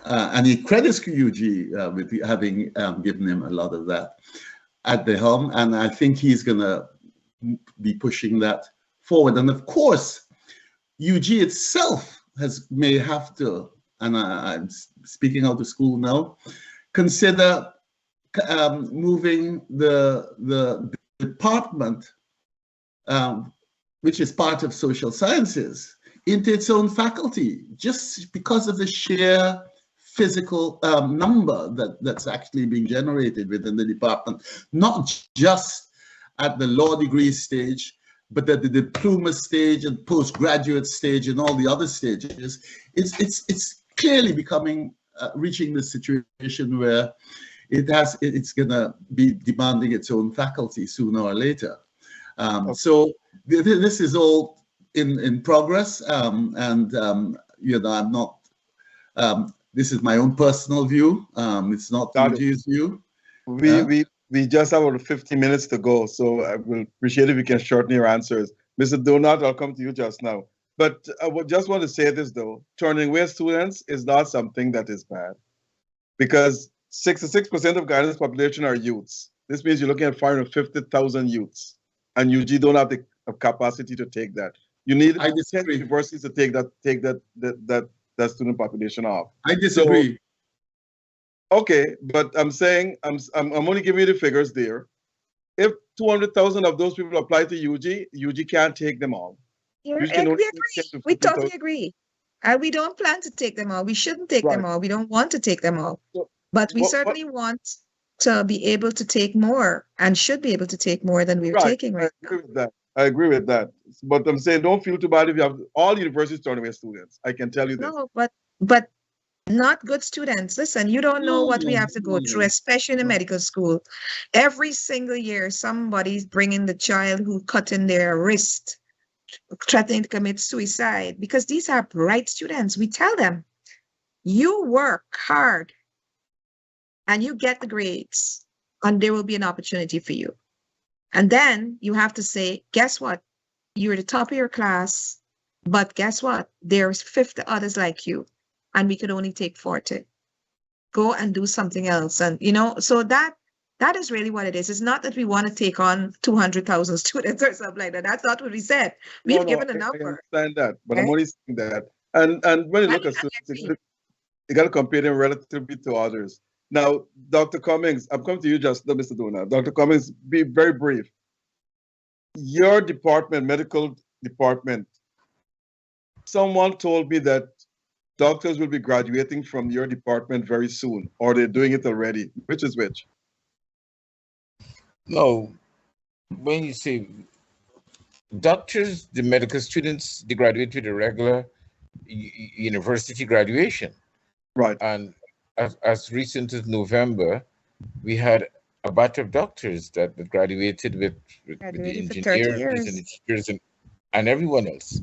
S5: and he credits UG with having given him a lot of that at the helm, and I think he's going to be pushing that forward. And of course, UG itself may have to, and I'm speaking out of school now, consider moving the department, which is part of social sciences, into its own faculty, just because of the sheer physical number that's actually being generated within the department, not just at the law degree stage, but at the diploma stage and postgraduate stage and all the other stages. It's clearly becoming, reaching the situation where it's gonna be demanding its own faculty sooner or later. So this is all in progress, and you know, I'm not, this is my own personal view. It's not UG's view.
S3: We just have about 50 minutes to go, so I will appreciate if you can shorten your answers. Mr. Donat, I'll come to you just now. But I just want to say this, though. Turning away students is not something that is bad, because 66% of Guyana's population are youths. This means you're looking at 550,000 youths, and UG don't have the capacity to take that. You need 10 universities to take that student population off.
S5: I disagree.
S3: So, okay, but I'm saying I'm only giving you the figures there. If 200,000 of those people apply to UG, UG can't take them all.
S4: We
S3: UG can only
S4: agree.
S3: take 10 to
S4: We
S3: 15,000.
S4: totally agree. And we don't plan to take them all. We shouldn't take them
S3: Right.
S4: all. We don't want to take them all.
S3: So,
S4: But we certainly want to be able to take more and should be able to take more than we're taking right now.
S3: I agree with that. I agree with that. But I'm saying don't feel too bad if you have all universities turn away students. I can tell you this.
S4: No, but not good students. Listen, you don't know what we have to go through, especially in a medical school. Every single year, somebody's bringing the child who cut in their wrist, threatening to commit suicide, because these are bright students. We tell them, you work hard and you get the grades, and there will be an opportunity for you. And then you have to say, guess what? You're the top of your class, but guess what? There's 50 others like you, and we could only take 40. Go and do something else. And, so that is really what it is. It's not that we want to take on 200,000 students or something like that. That's not what we said. We've given a number.
S3: I understand that, but
S4: Okay?
S3: I'm only saying that. And when you look at students, you got to compare them relatively to others. Now, Dr. Cummings, I'm coming to you just, Mr. Dona. Dr. Cummings, be very brief. Your department, medical department, someone told me that doctors will be graduating from your department very soon, or they're doing it already. Which is which?
S7: No, when you say doctors, the medical students, they graduate with a regular university graduation.
S3: Right.
S7: And as recent as November, we had a batch of doctors that graduated with the engineers and the teachers and everyone else.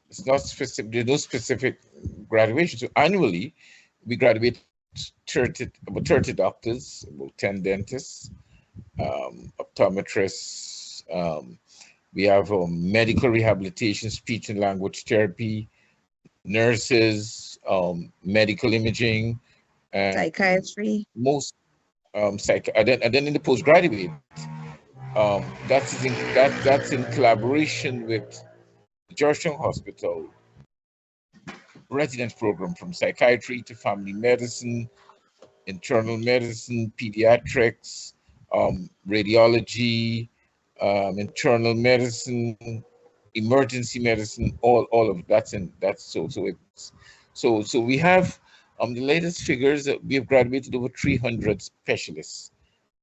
S7: It's not specific, there's no specific graduation. So annually, we graduate about 30 doctors, about 10 dentists, optometrists. We have medical rehabilitation, speech and language therapy, nurses, medical imaging, and
S4: psychiatry.
S7: Most and then in the postgraduate, that's in collaboration with the Georgetown Hospital residence program, from psychiatry to family medicine, internal medicine, pediatrics, radiology, internal medicine, emergency medicine, all of that's so we have the latest figures that we have graduated over 300 specialists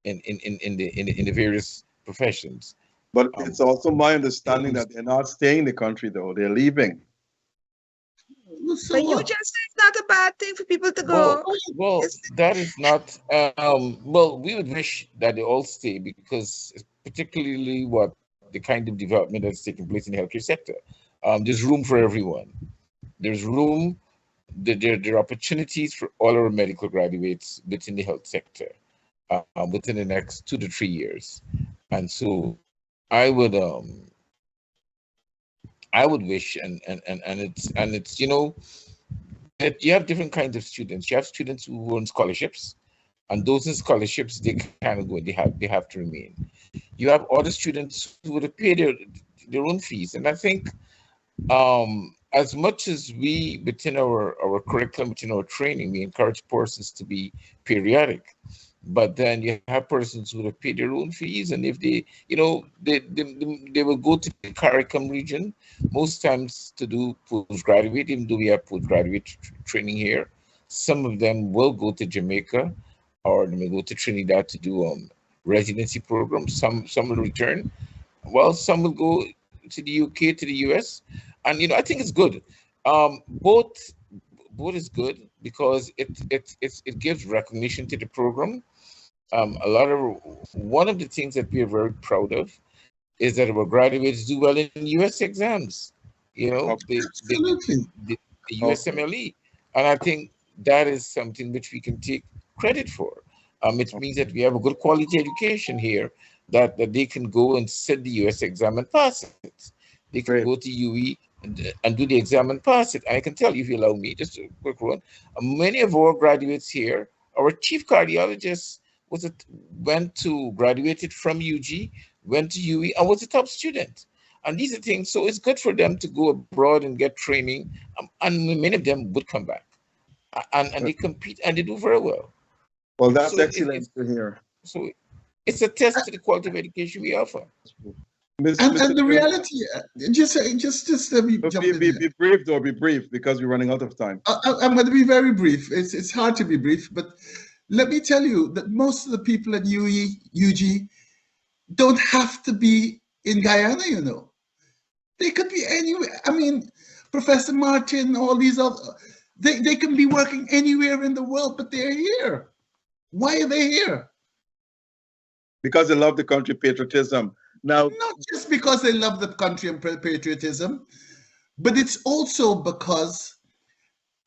S7: in the various professions.
S3: But it's also my understanding that they're not staying in the country, though. They're leaving.
S4: But you just said it's not a bad thing for people to go.
S7: Well, that is not. Well, we would wish that they all stay, because particularly what the kind of development that's taking place in the healthcare sector. There's room for everyone. There's room. There are opportunities for all our medical graduates within the health sector within the next 2 to 3 years, and so I would wish, and it's that you have different kinds of students. You have students who earn scholarships, and those in scholarships, they can't go. They have to remain. You have other students who would pay their own fees, and I think as much as we within our curriculum, within our training, we encourage persons to be periodic. But then you have persons who have paid their own fees, and if they will go to the CARICOM region most times to do postgraduate, even though we have postgraduate training here. Some of them will go to Jamaica, or they may go to Trinidad to do residency programs. Some will return. Well, some will go to the UK, to the US, and I think it's good. Both is good, because it gives recognition to the program. One of the things that we are very proud of is that our graduates do well in US exams, the USMLE. And I think that is something which we can take credit for. It means that we have a good quality education here, that they can go and sit the US exam and pass it. They can go to UE and do the exam and pass it. And I can tell you, if you allow me, just a quick one, many of our graduates here, our chief cardiologist graduated from UG, went to UE, and was a top student. And these are things, so it's good for them to go abroad and get training, and many of them would come back. And they compete, and they do very well.
S3: Well, that's excellent to hear.
S7: So It's a test to the quality of education we offer.
S5: And the reality, just let me jump in
S3: be brief, though, be brief, because we're running out of time.
S5: I'm going to be very brief. It's hard to be brief, but let me tell you that most of the people at UG don't have to be in Guyana, you know. They could be anywhere. I mean, Professor Martin, all these other, they can be working anywhere in the world, but they're here. Why are they here?
S3: Because they love the country, patriotism. Now,
S5: not just because they love the country and patriotism, but it's also because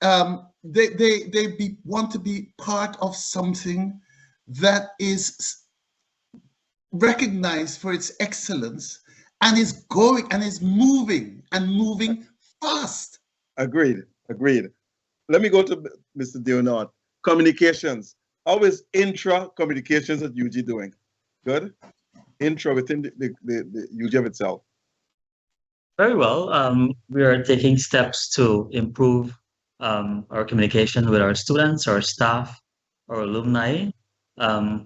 S5: they want to be part of something that is recognized for its excellence and is going and is moving fast.
S3: Agreed. Let me go to Mr. Dionard. Communications. How is intra-communications at UG doing? Good? Intra within the UG itself.
S6: Very well. We are taking steps to improve our communication with our students, our staff, our alumni.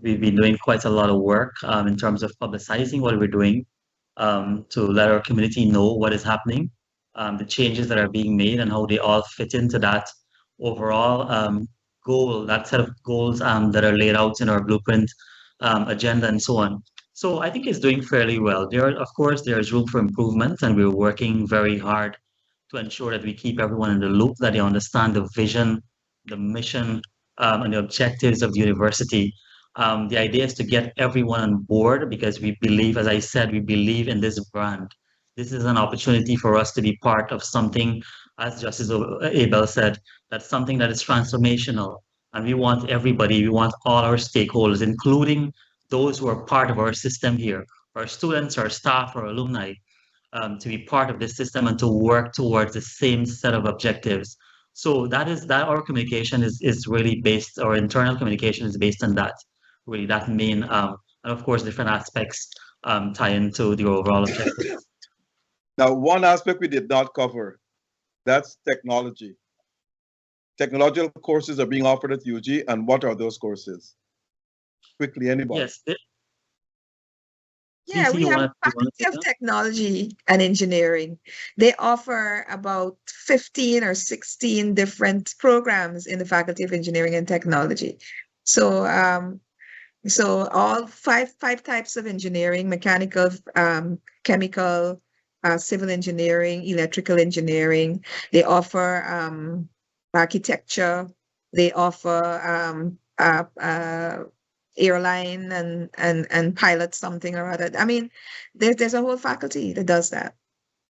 S6: We've been doing quite a lot of work in terms of publicizing what we're doing to let our community know what is happening, the changes that are being made and how they all fit into that overall goal, that set of goals that are laid out in our blueprint agenda and so on. So I think it's doing fairly well. Of course, there's room for improvement, and we're working very hard to ensure that we keep everyone in the loop, that they understand the vision, the mission, and the objectives of the university. The idea is to get everyone on board because we believe, as I said, we believe in this brand. This is an opportunity for us to be part of something, as Justice Abel said, that's something that is transformational. And we want everybody, we want all our stakeholders, including those who are part of our system here, our students, our staff, our alumni, to be part of this system and to work towards the same set of objectives. So that our communication is really based, our internal communication is based on that, really that main, and of course, different aspects tie into the overall objective.
S3: Now, one aspect we did not cover, that's technology. Technological courses are being offered at UG, and what are those courses? Quickly, anybody?
S6: Yes.
S4: Yeah, we have Faculty of Technology and Engineering. They offer about 15 or 16 different programs in the Faculty of Engineering and Technology. So, so all five types of engineering: mechanical, chemical, civil engineering, electrical engineering. They offer architecture. They offer airline and pilot something or other. I mean, there's a whole faculty that does that,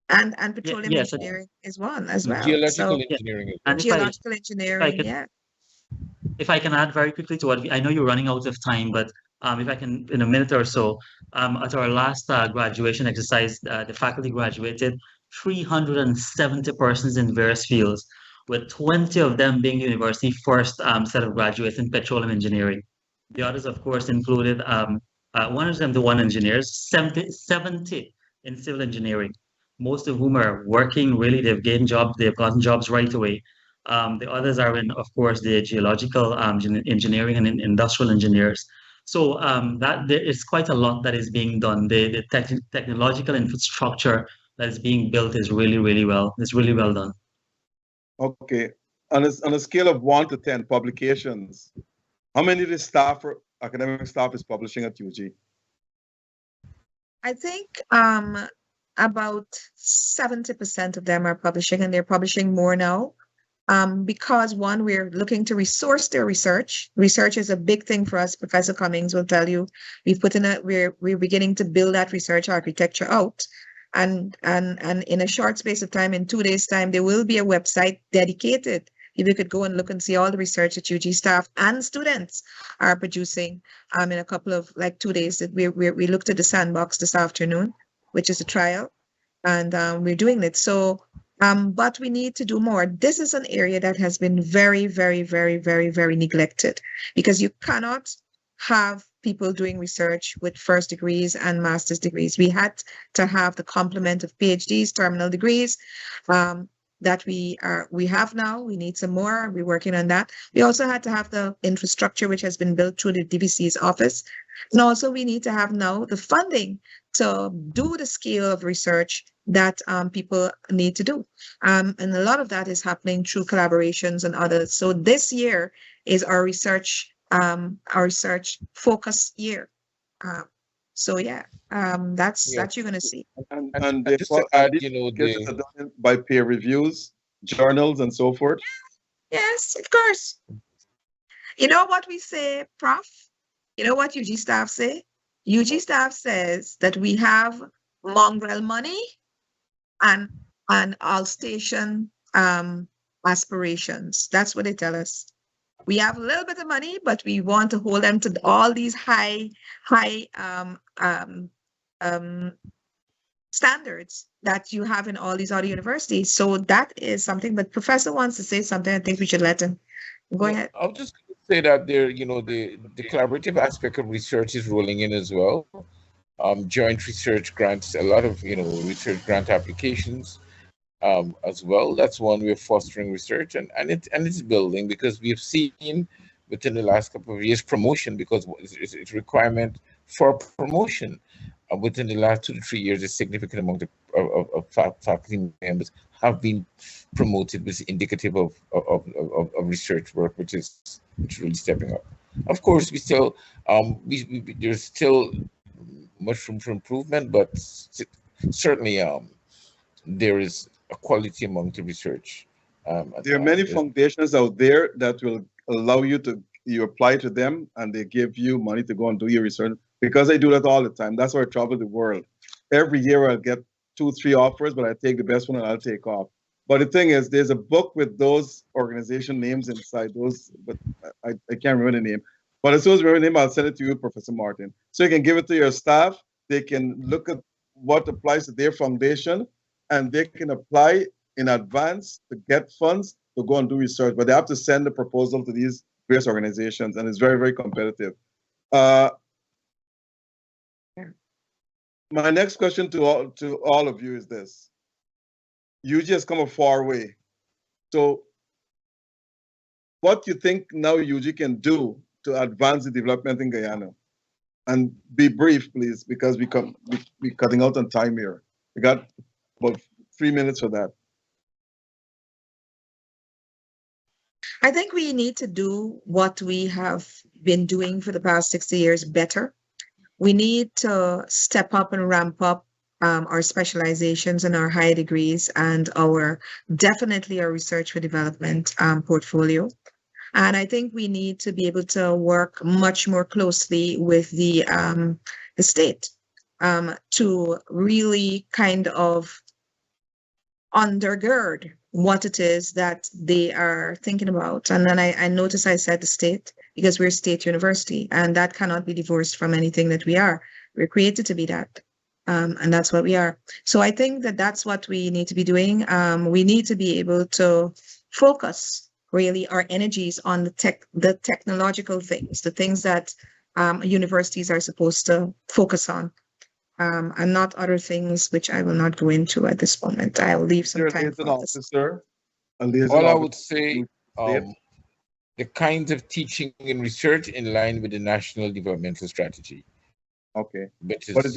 S4: and petroleum engineering is one as well.
S7: Geological engineering.
S6: And
S4: geological engineering,
S6: If I can add very quickly to what I know you're running out of time, but if I can, in a minute or so, at our last graduation exercise, the faculty graduated 370 persons in various fields, with 20 of them being university first set of graduates in petroleum engineering. The others, of course, included 101 engineers, 70 in civil engineering, most of whom are working, really, they've gotten jobs right away. The others are in, of course, the geological engineering and industrial engineers. So there is quite a lot that is being done. The technological infrastructure that is being built is really, really well. It's really well done.
S3: Okay. On a scale of 1 to 10 publications, how many of the staff or academic staff is publishing at UG?
S4: I think about 70% of them are publishing, and they're publishing more now. Because one, we're looking to resource their research. Research is a big thing for us. Professor Cummings will tell you, we're beginning to build that research architecture out. And in a short space of time, in 2 days' time, there will be a website dedicated. If you could go and look and see all the research that UG staff and students are producing in a couple of 2 days. That we looked at the sandbox this afternoon, which is a trial, and we're doing it. So, but we need to do more. This is an area that has been very, very, very, very, very neglected, because you cannot have people doing research with first degrees and master's degrees. We had to have the complement of PhDs, terminal degrees, that we have now. We need some more. We're working on that. We also had to have the infrastructure which has been built through the DVC's office. And also we need to have now the funding to do the scale of research that people need to do. And a lot of that is happening through collaborations and others. So this year is our research focus year. So yeah, that's
S7: Yeah.
S4: that you're gonna see.
S3: And
S7: just to add, you know,
S3: cases are done by peer reviews, journals, and so forth.
S4: Yes, of course. You know what we say, Prof? You know what UG staff say? UG staff says that we have mongrel money and all station aspirations. That's what they tell us. We have a little bit of money, but we want to hold them to all these high standards that you have in all these other universities. So that is something, but Professor wants to say something. I think we should let him. Go ahead.
S7: I'll just say that there, you know, the collaborative aspect of research is rolling in as well. Joint research grants, a lot of, you know, research grant applications as well. That's one we're fostering research, and it's building, because we've seen within the last couple of years promotion, because it's a requirement for promotion. Within the last 2 to 3 years, a significant amount of faculty members have been promoted, which is indicative of research work, which is really stepping up. Of course, we still there's still much room for improvement, but certainly there is a quality among the research.
S3: There are many foundations out there that will allow you apply to them, and they give you money to go and do your research, because I do that all the time. That's why I travel the world. Every year I'll get 2, 3 offers, but I take the best one and I'll take off. But the thing is, there's a book with those organization names inside those, but I can't remember the name. But as soon as I remember the name, I'll send it to you, Professor Martin. So you can give it to your staff. They can look at what applies to their foundation, and they can apply in advance to get funds to go and do research. But they have to send the proposal to these various organizations, and it's very, very competitive. My next question to all of you is this. UG has come a far way. So what do you think now UG can do to advance the development in Guyana? And be brief, please, because we're cutting out on time here. We got about 3 minutes for that.
S4: I think we need to do what we have been doing for the past 60 years better. We need to step up and ramp up our specializations and our high degrees, and definitely our research for development portfolio. And I think we need to be able to work much more closely with the state to really kind of undergird what it is that they are thinking about. And then I notice I said the state, because we're a state university, and that cannot be divorced from anything that we are. We're created to be that. And that's what we are. So I think that that's what we need to be doing. We need to be able to focus really our energies on the technological things, the things that universities are supposed to focus on, and not other things which I will not go into at this moment. I'll leave some time for this.
S7: All I would say, the kinds of teaching and research in line with the National Developmental Strategy.
S3: Okay. But is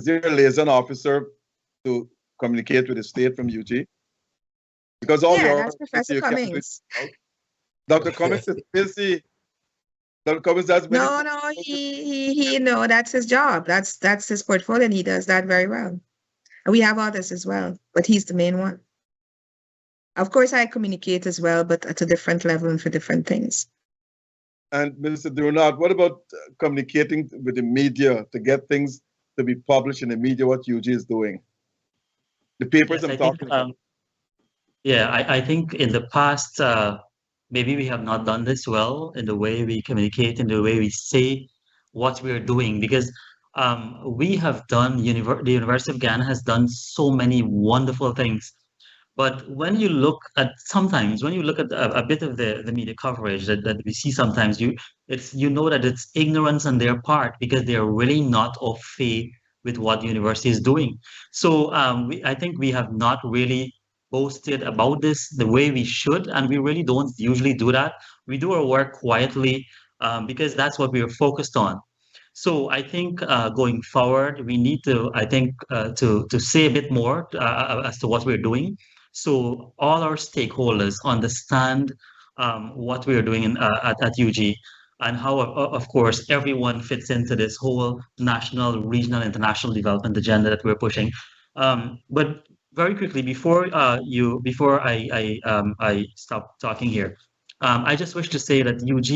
S3: there a liaison officer to communicate with the state from UG? Because all
S4: that's Professor Cummings.
S3: Dr. Cummings is busy. Dr. Cummings does many.
S4: No, he that's his job. That's his portfolio, and he does that very well. And we have others as well, but he's the main one. Of course, I communicate as well, but at a different level and for different things.
S3: And Mr. Durant, what about communicating with the media to get things to be published in the media, what UG is doing? The papers I'm talking about.
S6: Yeah, I think in the past, maybe we have not done this well in the way we communicate, in the way we say what we're doing, because we have done, the University of Ghana has done so many wonderful things. But when you look at a bit of the media coverage that we see sometimes, you know that it's ignorance on their part, because they're really not au fait with what the university is doing. So I think we have not really boasted about this the way we should, and we really don't usually do that. We do our work quietly because that's what we are focused on. So I think going forward, we need to, I think, to say a bit more as to what we're doing. So all our stakeholders understand what we are doing at UG and how, of course, everyone fits into this whole national, regional, international development agenda that we're pushing. But very quickly, before I stop talking here, I just wish to say that UG,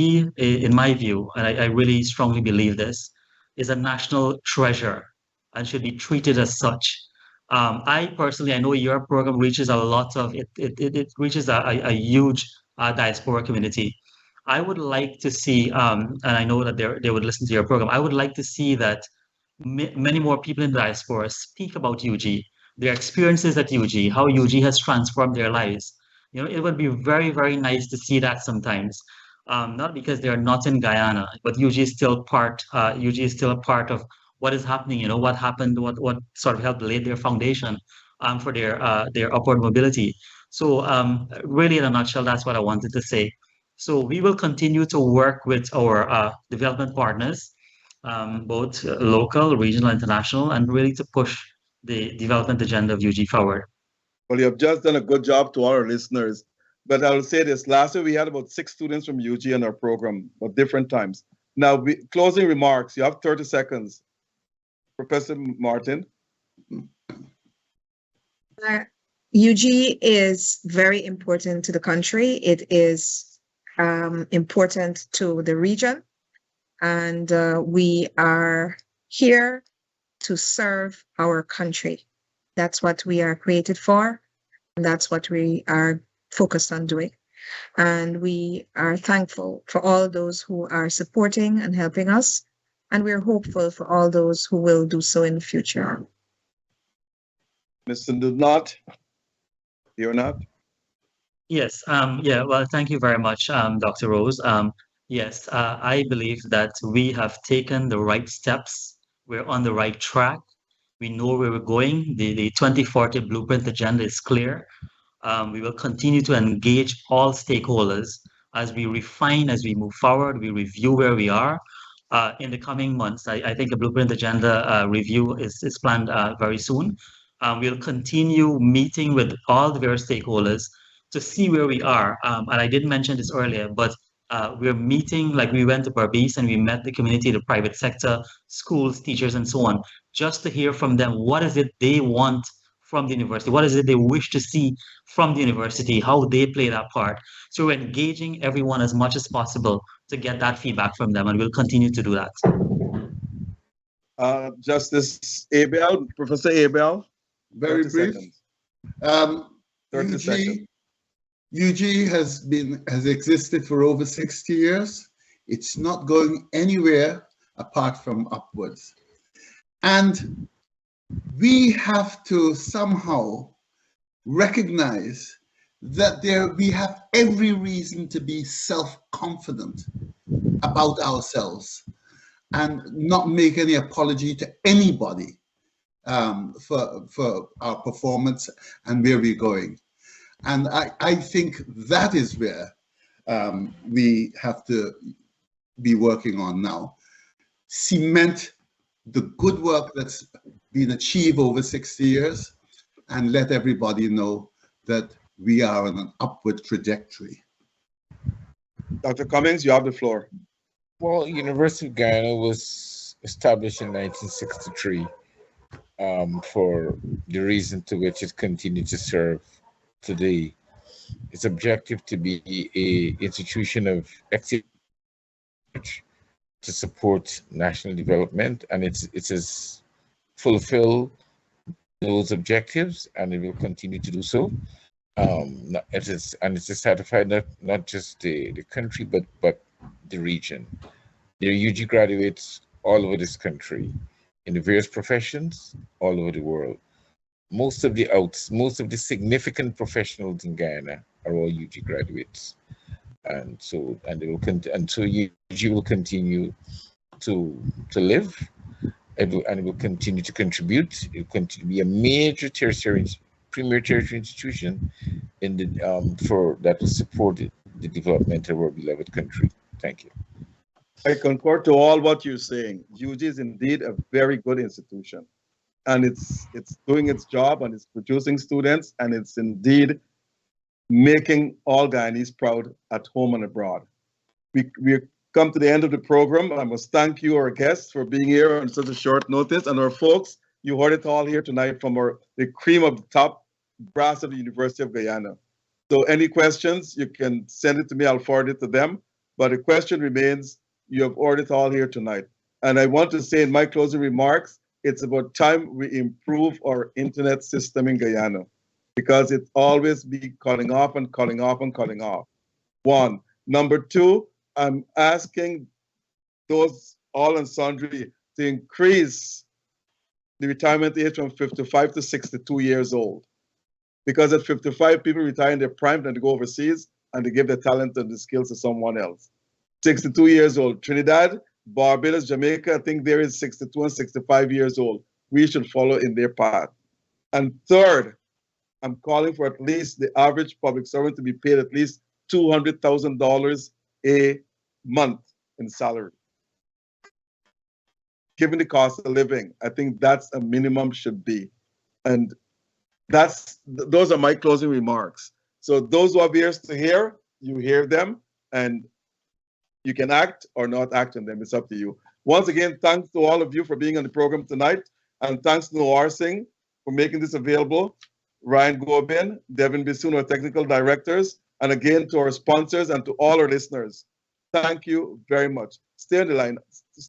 S6: in my view, and I really strongly believe this, is a national treasure and should be treated as such. I personally, I know your program reaches a lot of it reaches a huge diaspora community. I would like to see, and I know that they would listen to your program. I would like to see that many more people in the diaspora speak about UG, their experiences at UG, how UG has transformed their lives. You know, it would be very, very nice to see that sometimes. Not because they're not in Guyana, but UG is still part. UG is still a part of what is happening. You know, what happened, what sort of helped lay their foundation for their upward mobility. So, really, in a nutshell, that's what I wanted to say. So we will continue to work with our development partners, both local, regional, international, and really to push the development agenda of UG forward.
S3: Well, you have just done a good job to all our listeners. But I will say this, last year we had about 6 students from UG in our program at different times. Now, closing remarks, you have 30 seconds. Professor Martin.
S4: UG is very important to the country. It is important to the region. And we are here to serve our country. That's what we are created for. And that's what we are focused on doing. And we are thankful for all those who are supporting and helping us. And we're hopeful for all those who will do so in the future.
S3: Mr. Dunot, you're not?
S6: Yes, yeah, well, thank you very much, Dr. Rose. Yes, I believe that we have taken the right steps. We're on the right track. We know where we're going. The 2040 Blueprint agenda is clear. We will continue to engage all stakeholders as we refine, as we move forward, we review where we are. In the coming months, I think a Blueprint agenda review is planned very soon. We'll continue meeting with all the various stakeholders to see where we are. And I didn't mention this earlier, but we're meeting, like we went to Berbice and we met the community, the private sector, schools, teachers, and so on, just to hear from them what is it they want from the university, what is it they wish to see from the university, how they play that part. So we're engaging everyone as much as possible to get that feedback from them, and we'll continue to do that.
S3: Justice Abel, Professor Abel.
S5: Very brief.
S3: 30 seconds.
S5: UG has existed for over 60 years. It's not going anywhere apart from upwards. And we have to somehow recognize that we have every reason to be self-confident about ourselves and not make any apology to anybody for our performance and where we're going. And I think that is where we have to be working on now. Cement the good work that's been achieved over 60 years and let everybody know that we are on an upward trajectory.
S3: Dr. Cummings, you have the floor.
S7: Well, University of Guyana was established in 1963 for the reason to which it continued to serve today. Its objective to be an institution of excellence to support national development, and it has fulfilled those objectives, and it will continue to do so. It is certified not just the country, but the region. There are UG graduates all over this country in the various professions all over the world. Most of the significant professionals in Guyana are all UG graduates, and so UG will continue to live, and it will continue to contribute. It will continue to be a major tertiary premier tertiary institution in the for that will support the development of our beloved country. Thank you.
S3: I concur to all what you're saying. UG is indeed a very good institution, and it's doing its job, and it's producing students, and it's indeed making all Guyanese proud at home and abroad. We come to the end of the program. I must thank you, our guests, for being here on such a short notice, and our folks. You heard it all here tonight from the cream of the top brass of the University of Guyana. So any questions, you can send it to me. I'll forward it to them. But the question remains, you have heard it all here tonight. And I want to say in my closing remarks, it's about time we improve our internet system in Guyana, because it always be cutting off and cutting off and cutting off. One. Number two, I'm asking those all and sundry to increase the retirement age from 55 to 62 years old. Because at 55, people retire in their prime and they go overseas and they give their talent and the skills to someone else. 62 years old. Trinidad, Barbados, Jamaica, I think there is 62 and 65 years old. We should follow in their path. And third, I'm calling for at least the average public servant to be paid at least $200,000 a month in salary. Given the cost of living, I think that's a minimum should be. And those are my closing remarks. So those who have ears to hear, you hear them, and you can act or not act on them. It's up to you. Once again, thanks to all of you for being on the program tonight, and thanks to Noir Singh for making this available, Ryan Gobin, Devin Bissoon, our technical directors, and again to our sponsors and to all our listeners. Thank you very much. Stay on the line.